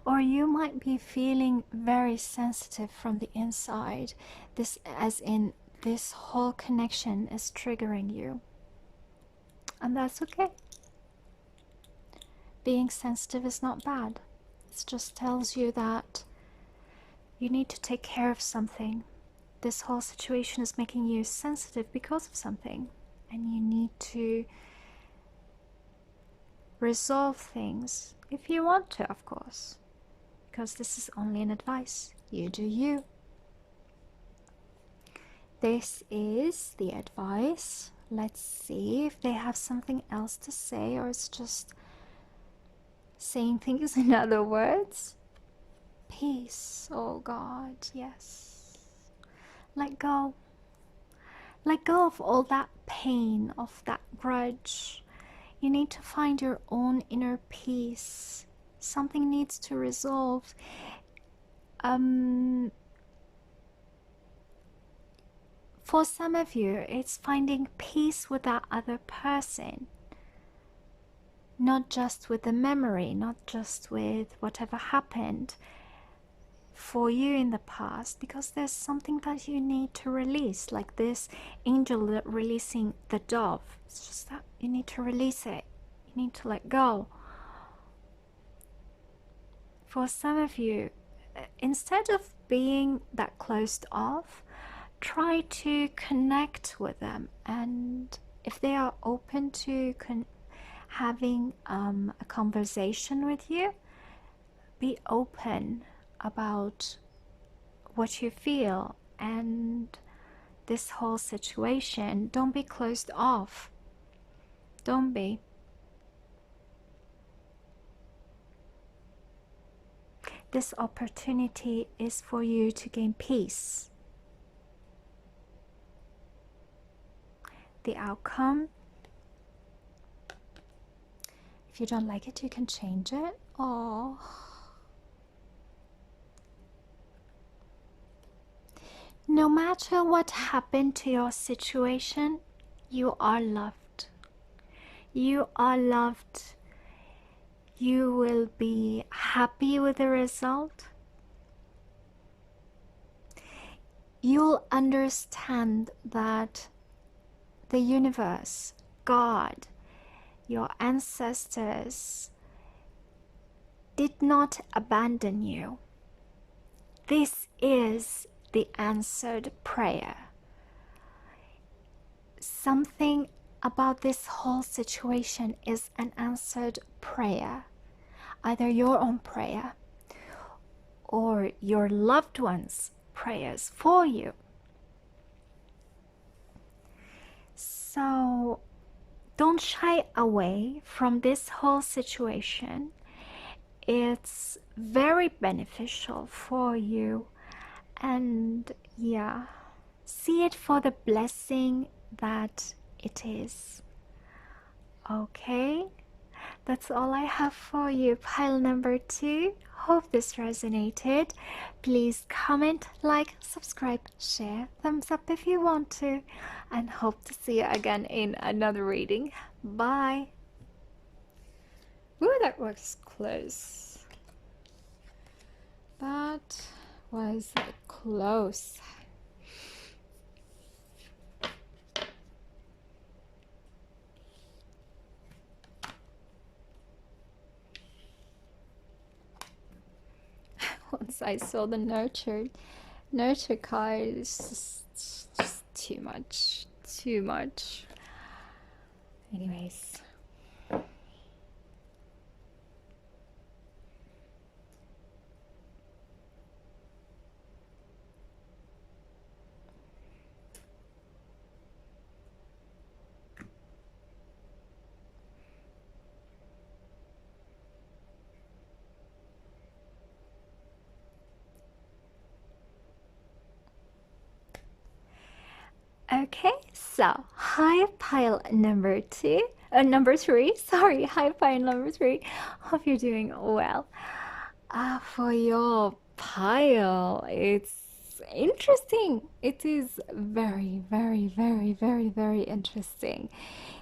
or you might be feeling very sensitive from the inside. This, as in, this whole connection is triggering you, and that's okay. Being sensitive is not bad. It just tells you that you need to take care of something. This whole situation is making you sensitive because of something, and you need to resolve things if you want to, of course, because this is only an advice. You do you. This is the advice. Let's see if they have something else to say, or it's just saying things in other words. Peace. Oh God, yes. Let go. Let go of all that pain, of that grudge. You need to find your own inner peace. Something needs to resolve. For some of you, it's finding peace with that other person. Not just with the memory, not just with whatever happened for you in the past, because there's something that you need to release, like this angel releasing the dove. It's just that you need to release it. You need to let go. For some of you, instead of being that closed off, try to connect with them, and if they are open to having a conversation with you, be open about what you feel and this whole situation. Don't be closed off. Don't be. This opportunity is for you to gain peace. The outcome, if you don't like it, you can change it. Oh. No matter what happened to your situation, you are loved. You are loved. You will be happy with the result. You'll understand that the universe, God, your ancestors did not abandon you. This is the answered prayer. Something about this whole situation is an answered prayer. Either your own prayer or your loved ones' prayers for you. So don't shy away from this whole situation. It's very beneficial for you, and yeah, see it for the blessing that it is. Okay, that's all I have for you, pile number 2. Hope this resonated. Please comment, like, subscribe, share, thumbs up if you want to, and hope to see you again in another reading. Bye. Ooh, that was close. That was close. as I saw the nurture card. It's just too much, too much. Anyways. Okay, so high pile number number three, sorry, high pile number three. Hope you're doing well. For your pile, it's interesting. It is very, very, very, very, very interesting.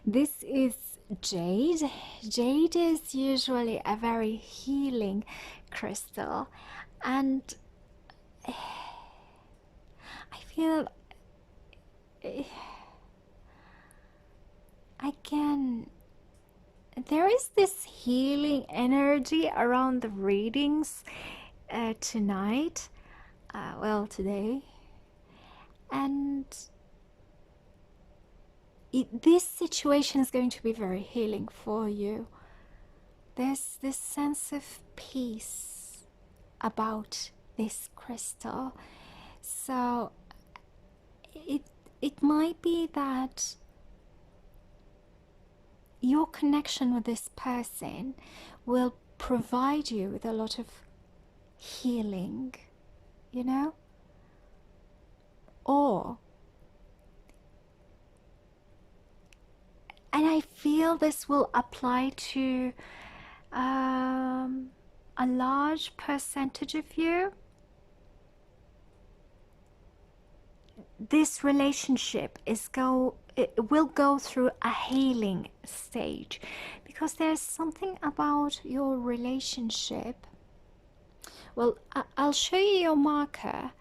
This is jade. Jade is usually a very healing crystal, and I feel again, there is this healing energy around the readings tonight, well, today, and this situation is going to be very healing for you. There's this sense of peace about this crystal, so it might be that your connection with this person will provide you with a lot of healing, you know? And I feel this will apply to a large percentage of you. This relationship will go through a healing stage, because there's something about your relationship. Well, I'll show you your marker.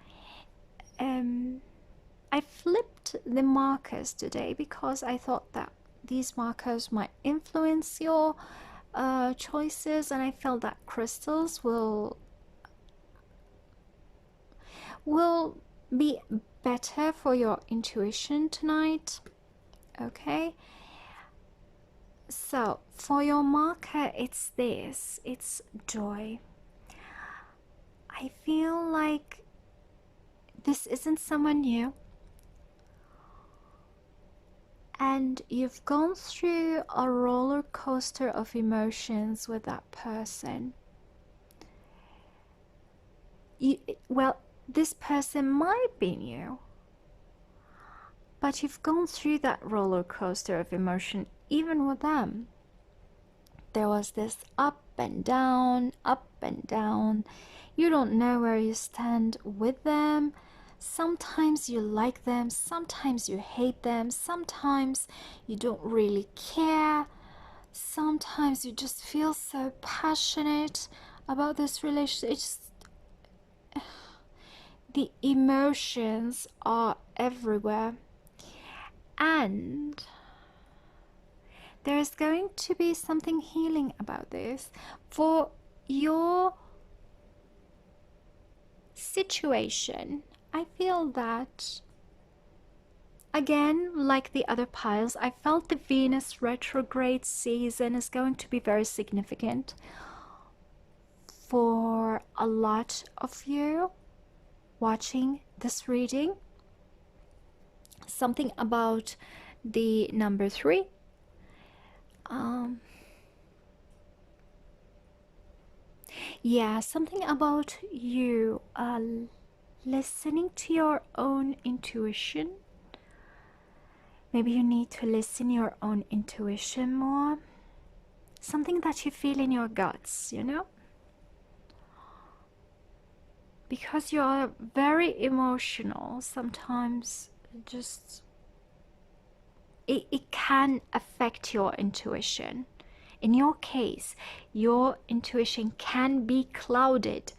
I flipped the markers today because I thought that these markers might influence your choices, and I felt that crystals will be better for your intuition tonight. Okay, so for your marker, it's joy. I feel like this isn't someone new, and you've gone through a roller coaster of emotions with that person. Well, this person might be new, but you've gone through that roller coaster of emotion even with them. There was this up and down, up and down. You don't know where you stand with them. Sometimes you like them, sometimes you hate them, sometimes you don't really care, sometimes you just feel so passionate about this relationship. The emotions are everywhere, and there's going to be something healing about this. For your situation, I feel that, again, like the other piles, I felt the Venus retrograde season is going to be very significant for a lot of you watching this reading. Something about the number 3. Yeah, something about you listening to your own intuition. Maybe you need to listen to your own intuition more. Something that you feel in your guts, you know? Because you are very emotional, sometimes it can affect your intuition. In your case, your intuition can be clouded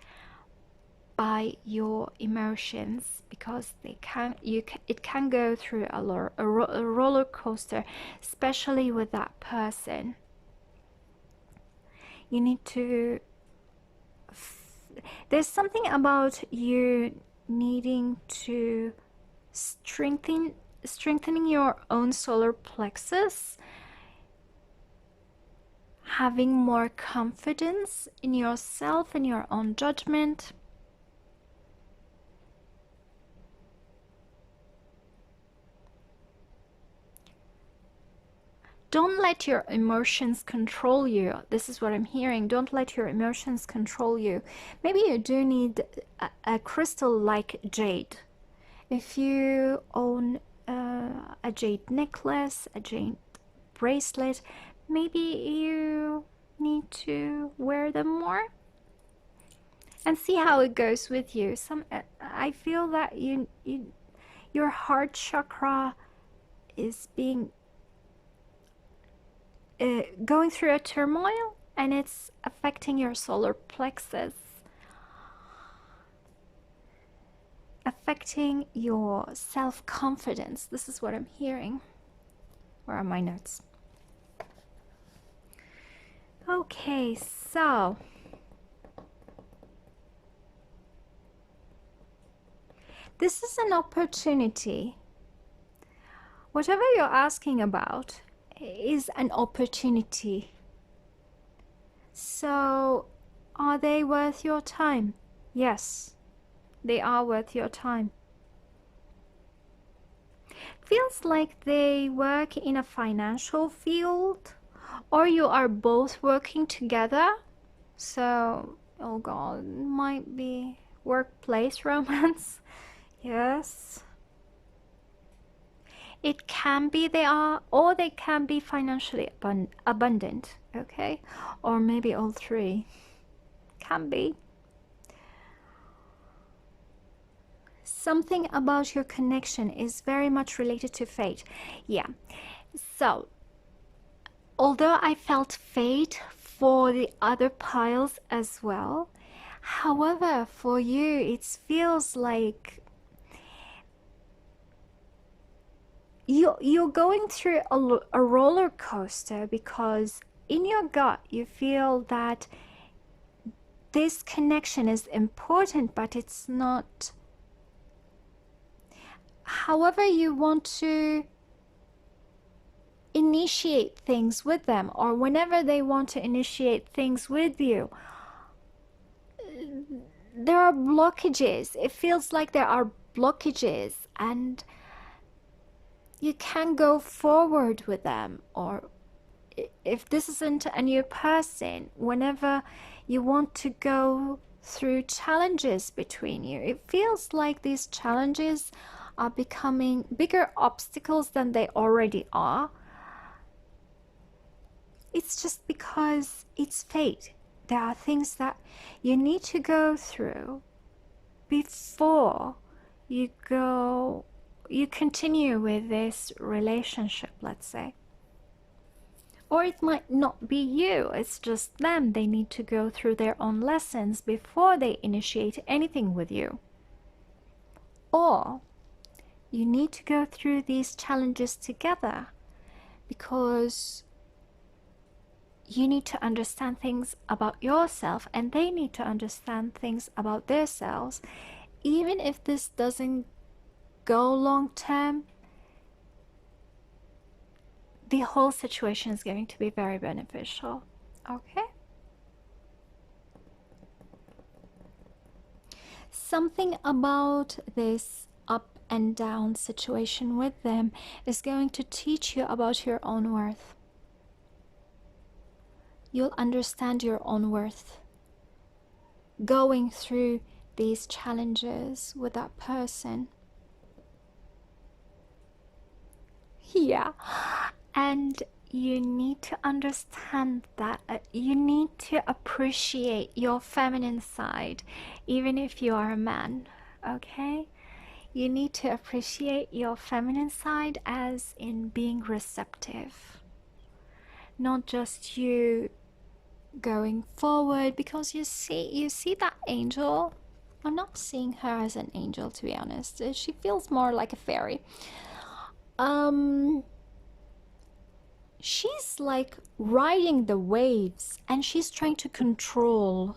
by your emotions, because it can go through a roller coaster, especially with that person. You need to there's something about you needing to strengthening your own solar plexus, having more confidence in yourself and your own judgment. Don't let your emotions control you. This is what I'm hearing. Don't let your emotions control you. Maybe you do need a crystal like jade. If you own a jade necklace, a jade bracelet, maybe you need to wear them more and see how it goes with you. I feel that your heart chakra is being going through a turmoil, and it's affecting your solar plexus, affecting your self-confidence. This is what I'm hearing. Where are my notes? Okay, so this is an opportunity. Whatever you're asking about is an opportunity. So, are they worth your time? Yes, they are worth your time. Feels like they work in a financial field, or you are both working together. So, oh God, might be workplace romance. Yes. It can be they are, or they can be financially abundant, okay? Or maybe all three. Can be. Something about your connection is very much related to fate. Yeah. So, although I felt fate for the other piles as well, however, for you, it feels like you're going through a roller coaster, because in your gut you feel that this connection is important, but it's not. However, you want to initiate things with them, or whenever they want to initiate things with you, there are blockages. It feels like there are blockages, and you can't go forward with them. Or if this isn't a new person, whenever you want to go through challenges between you, it feels like these challenges are becoming bigger obstacles than they already are. It's just because it's fate. There are things that you need to go through before you continue with this relationship, let's say. Or it might not be you, it's just them. They need to go through their own lessons before they initiate anything with you. Or you need to go through these challenges together, because you need to understand things about yourself, and they need to understand things about themselves. Even if this doesn't go long term, the whole situation is going to be very beneficial. Okay? Something about this up and down situation with them is going to teach you about your own worth. You'll understand your own worth going through these challenges with that person. Yeah. And you need to understand that you need to appreciate your feminine side, even if you are a man, okay? You need to appreciate your feminine side, as in being receptive. Not just you going forward, because you see that angel. I'm not seeing her as an angel, to be honest. She feels more like a fairy. She's like riding the waves, and she's trying to control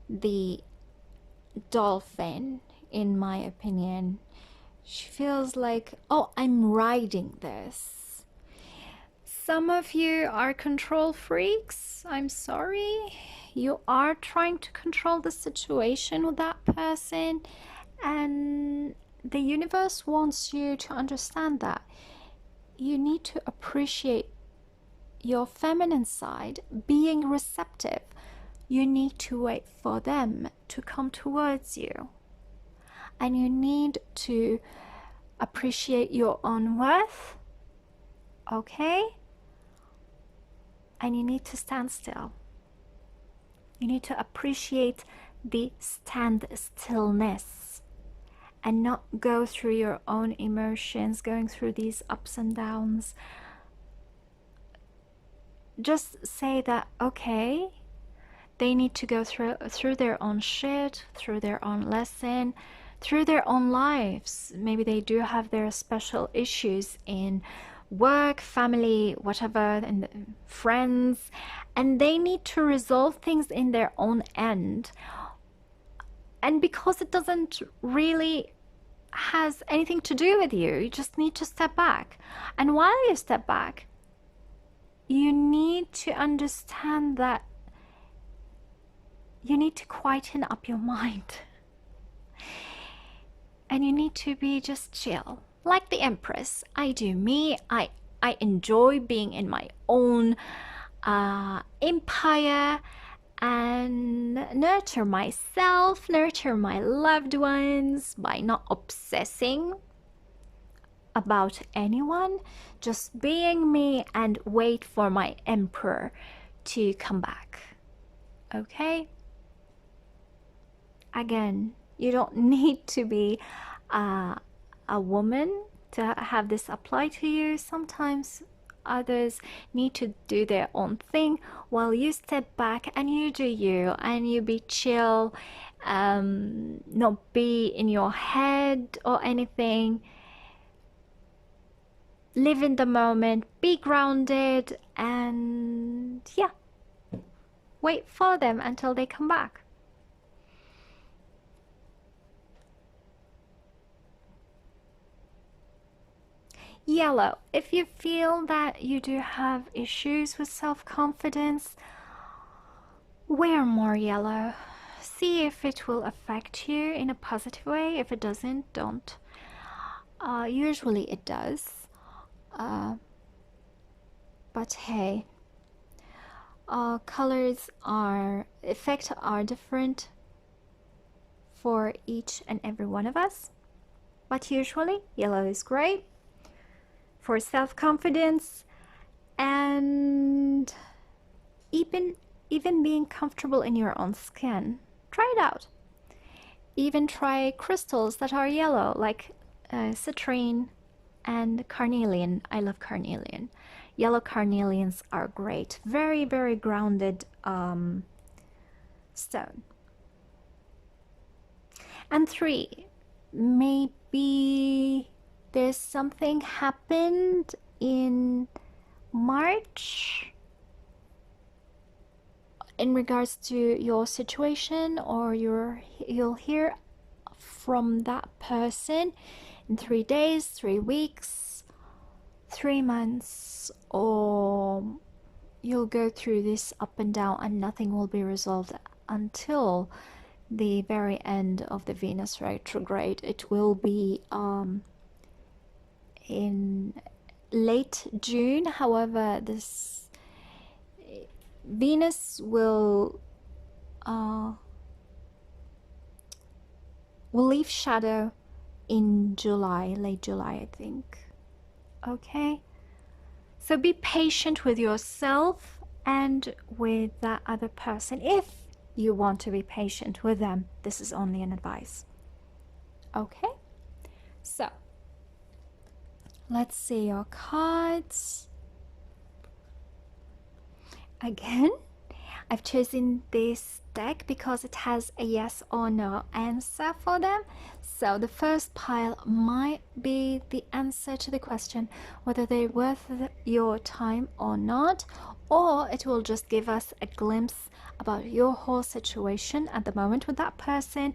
the dolphin, in my opinion. She feels like, oh, I'm riding this. Some of you are control freaks. I'm sorry. You are trying to control the situation with that person, and the universe wants you to understand that you need to appreciate your feminine side, being receptive. You need to wait for them to come towards you. And you need to appreciate your own worth, okay? And you need to stand still. You need to appreciate the stand stillness and not go through your own emotions, going through these ups and downs. Just say that, okay, they need to go through their own shit, through their own lesson, through their own lives. Maybe they do have their special issues in work, family, whatever, and friends, and they need to resolve things in their own end. And because it doesn't really has anything to do with you, you just need to step back. And while you step back, you need to understand that you need to quieten up your mind. And you need to be just chill. Like the Empress. I do me. I enjoy being in my own empire and nurture myself, nurture my loved ones by not obsessing about anyone, just being me, and wait for my emperor to come back. Okay? Again, you don't need to be a woman to have this apply to you. Sometimes others need to do their own thing while you step back and you do you, and you be chill, not be in your head or anything. Live in the moment, be grounded, and yeah, wait for them until they come back. Yellow, if you feel that you do have issues with self-confidence, wear more yellow. See if it will affect you in a positive way. If it doesn't, don't. Usually it does. But hey, colors are different for each and every one of us, but usually yellow is great for self-confidence and even being comfortable in your own skin. Try it out. Even try crystals that are yellow, like citrine and carnelian. I love carnelian. Yellow carnelians are great. Very, very grounded stone. And 3, maybe there's something happened in March in regards to your situation, or you'll hear from that person in 3 days, 3 weeks, 3 months, or you'll go through this up and down and nothing will be resolved until the very end of the Venus retrograde. It will be in late June. However, this Venus will leave shadow in July, late July, I think. Okay, so be patient with yourself and with that other person. If you want to be patient with them, this is only an advice. Okay, so let's see your cards. Again, I've chosen this deck because it has a yes or no answer for them. So the first pile might be the answer to the question whether they're worth your time or not, or it will just give us a glimpse about your whole situation at the moment with that person,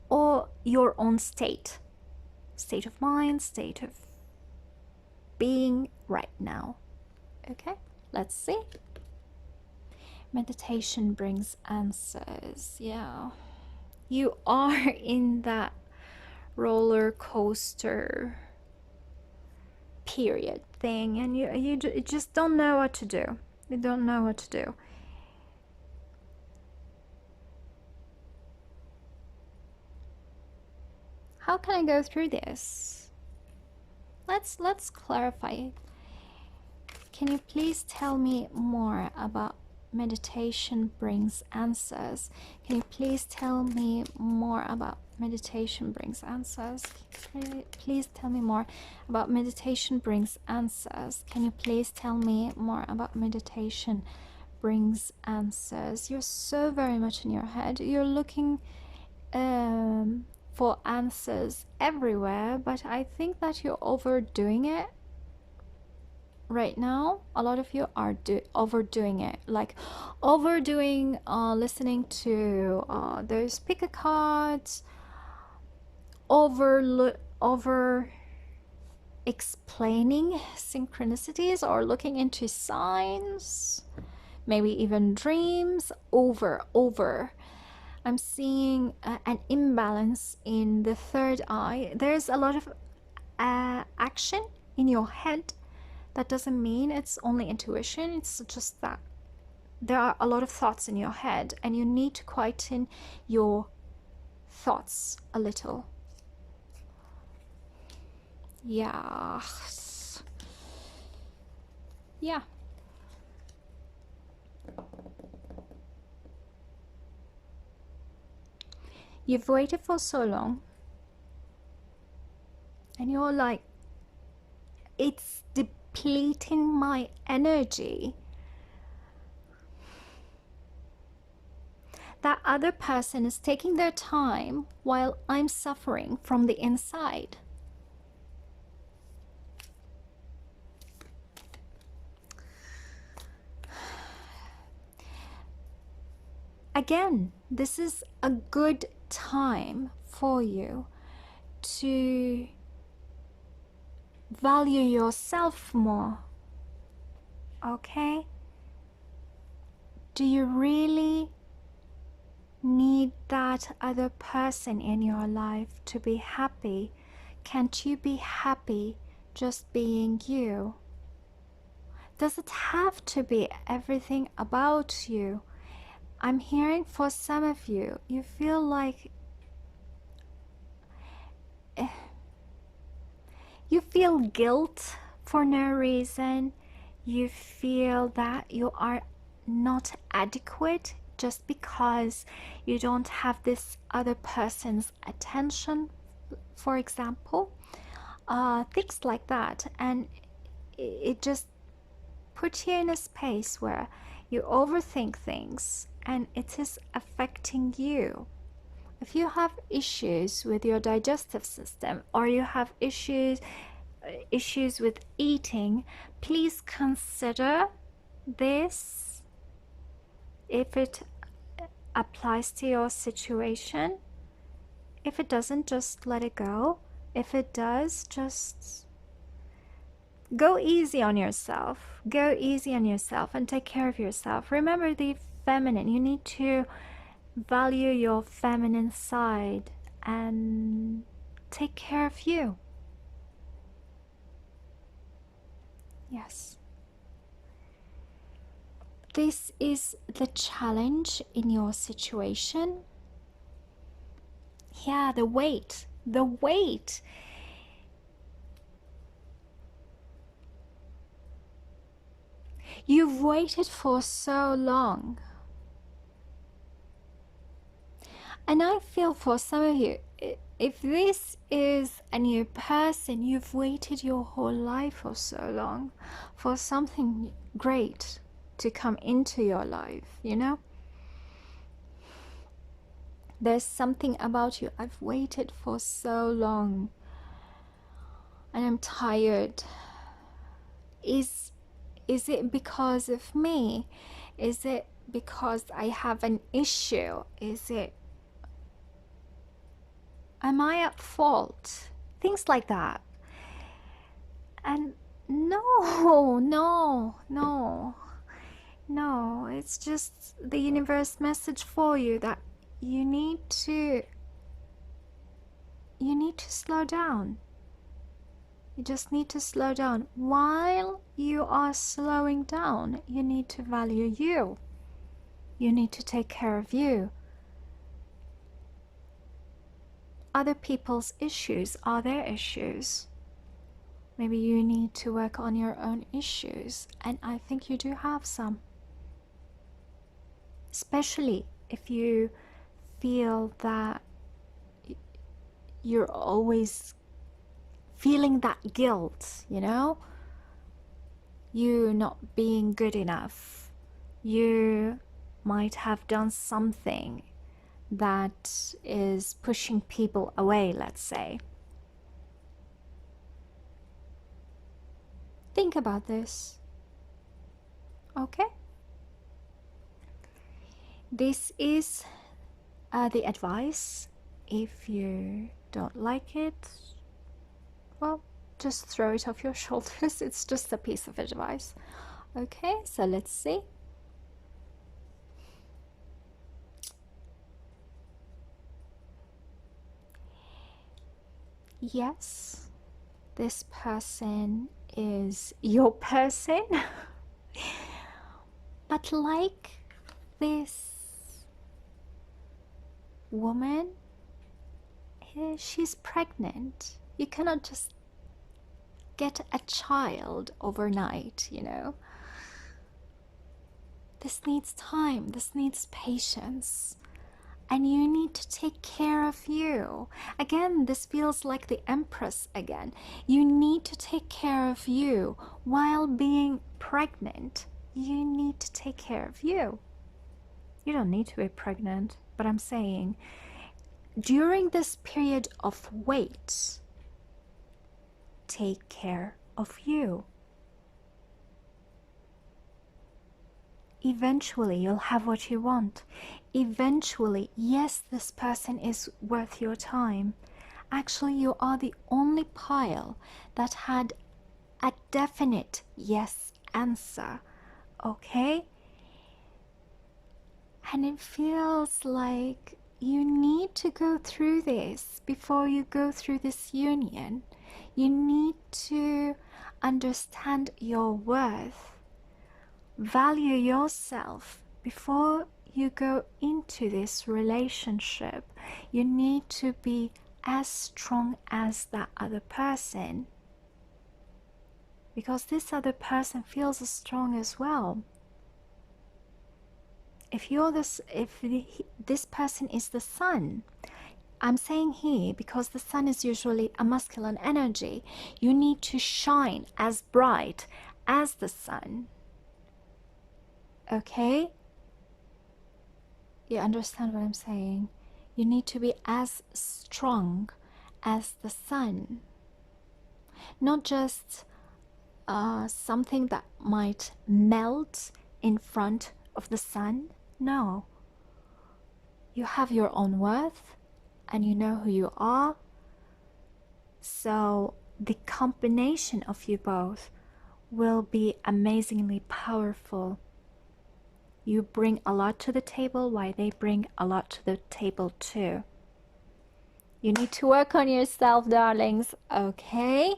or your own state of mind, state of being right now. Okay, let's see. Meditation brings answers. Yeah, you are in that roller coaster period thing, and you just don't know what to do. You don't know what to do. How can I go through this? Let's clarify. Can you please tell me more about meditation brings answers? Can you please tell me more about meditation brings answers? Please tell me more about meditation brings answers. Can you please tell me more about meditation brings answers? You're so very much in your head. You're looking for answers everywhere, but I think that you're overdoing it right now. A lot of you are overdoing it, like overdoing listening to those pick a cards, over explaining synchronicities or looking into signs, maybe even dreams. Over I'm seeing an imbalance in the third eye. There's a lot of action in your head. That doesn't mean it's only intuition. It's just that there are a lot of thoughts in your head, and you need to quieten your thoughts a little. Yeah. Yeah. You've waited for so long, and you're like, it's depleting my energy. That other person is taking their time while I'm suffering from the inside. Again, this is a good time for you to value yourself more. Okay? Do you really need that other person in your life to be happy? Can't you be happy just being you? Does it have to be everything about you? I'm hearing for some of you, you feel like you feel guilt for no reason. You feel that you are not adequate just because you don't have this other person's attention, for example. Things like that. And it just puts you in a space where you overthink things, and it is affecting you. If you have issues with your digestive system, or you have issues with eating, please consider this if it applies to your situation. If it doesn't, just let it go. If it does, just go easy on yourself. Go easy on yourself and take care of yourself. Remember the feminine. You need to value your feminine side and take care of you. Yes. This is the challenge in your situation. Yeah, the weight. The weight. You've waited for so long. And I feel for some of you, if this is a new person, you've waited your whole life for so long for something great to come into your life, you know? There's something about you. I've waited for so long and I'm tired. Is it because of me? Is it because I have an issue? Am I at fault? Things like that. And no, it's just the universe message for you that you need to slow down. You just need to slow down. While you are slowing down, you need to value you. You need to take care of you. Other people's issues are their issues. Maybe you need to work on your own issues, and I think you do have some. Especially if you feel that you're always feeling that guilt, you know? You not being good enough. You might have done something that is pushing people away, let's say. Think about this. Okay? This is the advice. If you don't like it, well, just throw it off your shoulders. It's just a piece of advice. Okay, so let's see. Yes, this person is your person. But like this woman, she's pregnant. You cannot just get a child overnight, you know. This needs time, this needs patience, and you need to take care of you. Again, this feels like the Empress again. You need to take care of you while being pregnant. You need to take care of you. You don't need to be pregnant, but I'm saying during this period of wait, take care of you. Eventually, you'll have what you want. Eventually, yes, this person is worth your time. Actually, you are the only pile that had a definite yes answer, okay? And it feels like you need to go through this before you go through this union. You need to understand your worth. Value yourself before you go into this relationship. You need to be as strong as that other person, because this other person feels strong as well. If this person is the sun, I'm saying he because the sun is usually a masculine energy. You need to shine as bright as the sun. Okay? You understand what I'm saying? You need to be as strong as the sun. Not just something that might melt in front of the sun. No. You have your own worth and you know who you are. So the combination of you both will be amazingly powerful. You bring a lot to the table while they bring a lot to the table too. You need to work on yourself, darlings, okay?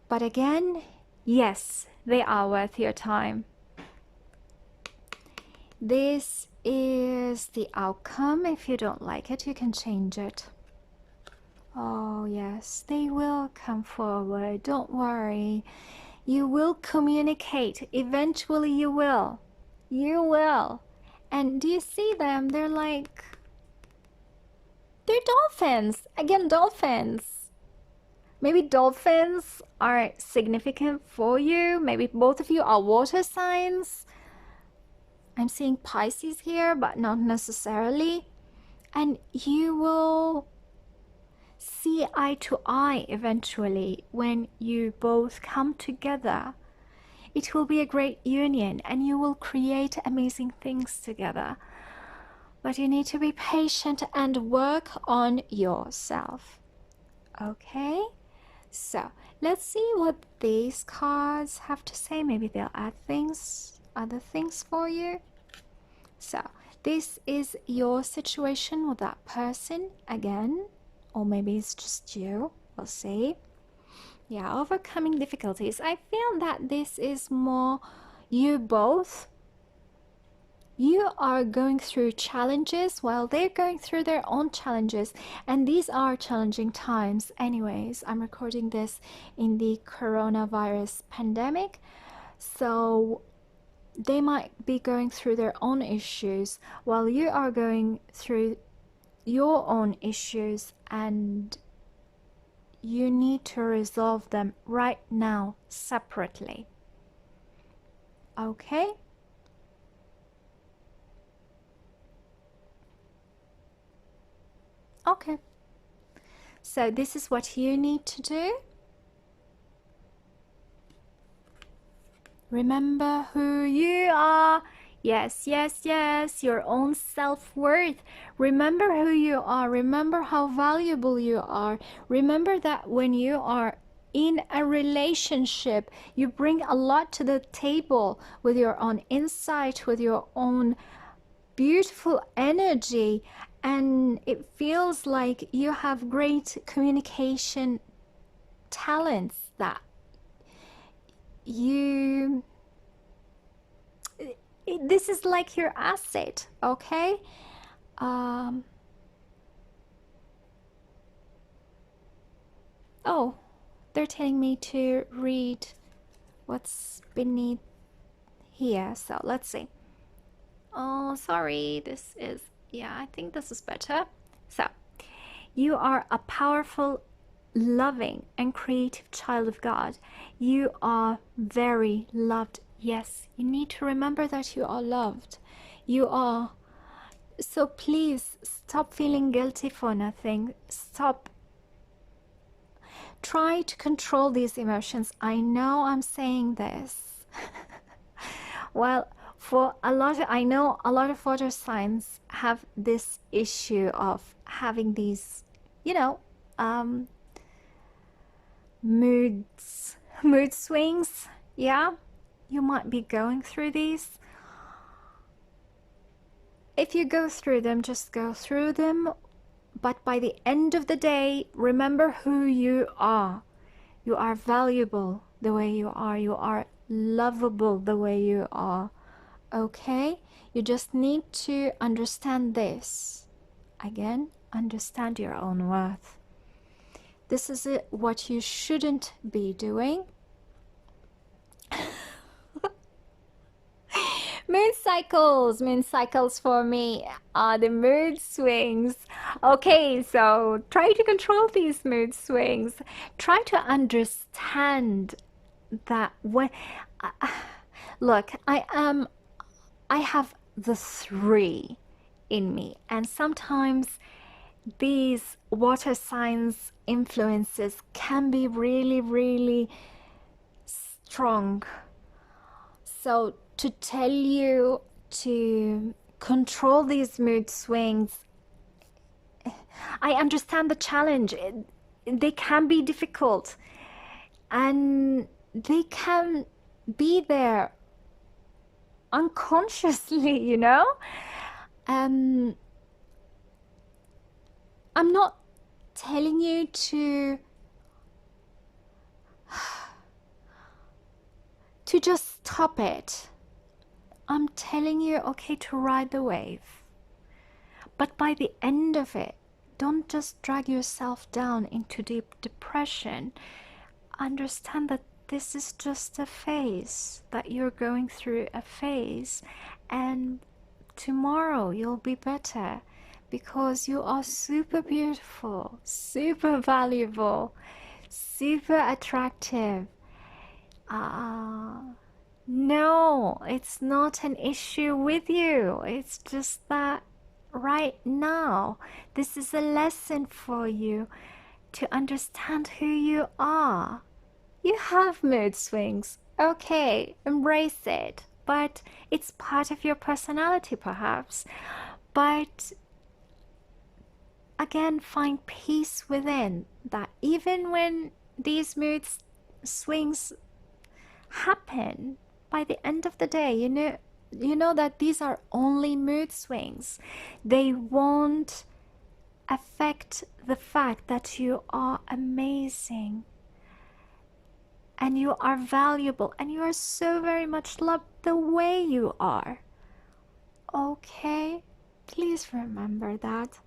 But again, yes, they are worth your time. This is the outcome. If you don't like it, you can change it. Oh yes, they will come forward. Don't worry. You will communicate. Eventually you will. You will. And do you see them? They're dolphins. Again, dolphins. Maybe dolphins are significant for you. Maybe both of you are water signs. I'm seeing Pisces here, but not necessarily. And you will see eye to eye eventually when you both come together. It will be a great union and you will create amazing things together. But you need to be patient and work on yourself. Okay? So let's see what these cards have to say. Maybe they'll add other things for you. So this is your situation with that person again, or maybe it's just you. We'll see. Yeah, overcoming difficulties. I feel that this is more you both. You are going through challenges while they're going through their own challenges. And these are challenging times. Anyways, I'm recording this in the coronavirus pandemic. So they might be going through their own issues while you are going through your own issues, and you need to resolve them right now separately. Okay? Okay. So this is what you need to do. Remember who you are. Yes, yes, yes, your own self-worth. Remember who you are. Remember how valuable you are. Remember that when you are in a relationship, you bring a lot to the table with your own insight, with your own beautiful energy, and it feels like you have great communication talents that this is like your asset. Okay. Oh, they're telling me to read what's beneath here, so let's see. Oh, sorry, this is, yeah, I think this is better. So you are a powerful, loving and creative child of God. You are very loved. Yes, you need to remember that you are loved. You are. So please stop feeling guilty for nothing. Stop. Try to control these emotions. I know I'm saying this. Well, for a lot of, I know a lot of water signs have this issue of having these, you know, mood swings. Yeah, you might be going through these. If you go through them, just go through them. But by the end of the day, remember who you are. You are valuable the way you are. You are lovable the way you are. Okay? You just need to understand this. Again, understand your own worth. This is what you shouldn't be doing. Moon cycles for me are the mood swings. Okay, so try to control these mood swings. Try to understand that when look, I have the 3 in me, and sometimes these water signs influences can be really, really strong. So to tell you to control these mood swings, I understand the challenge. They can be difficult, and they can be there unconsciously, you know. I'm not telling you to just stop it. I'm telling you, okay, to ride the wave. But by the end of it, don't just drag yourself down into deep depression. Understand that this is just a phase, that you're going through a phase, and tomorrow you'll be better, because you are super beautiful, super valuable, super attractive. No, it's not an issue with you. It's just that right now, this is a lesson for you to understand who you are. You have mood swings. Okay, embrace it. But it's part of your personality, perhaps. But again, find peace within that even when these swings happen, by the end of the day, you know that these are only mood swings. They won't affect the fact that you are amazing and you are valuable and you are so very much loved the way you are. Okay? Please remember that.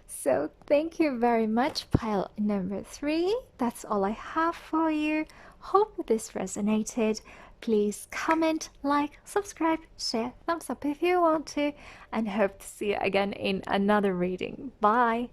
So thank you very much, pile number 3. That's all I have for you. Hope this resonated. Please comment, like, subscribe, share, thumbs up if you want to, and hope to see you again in another reading. Bye!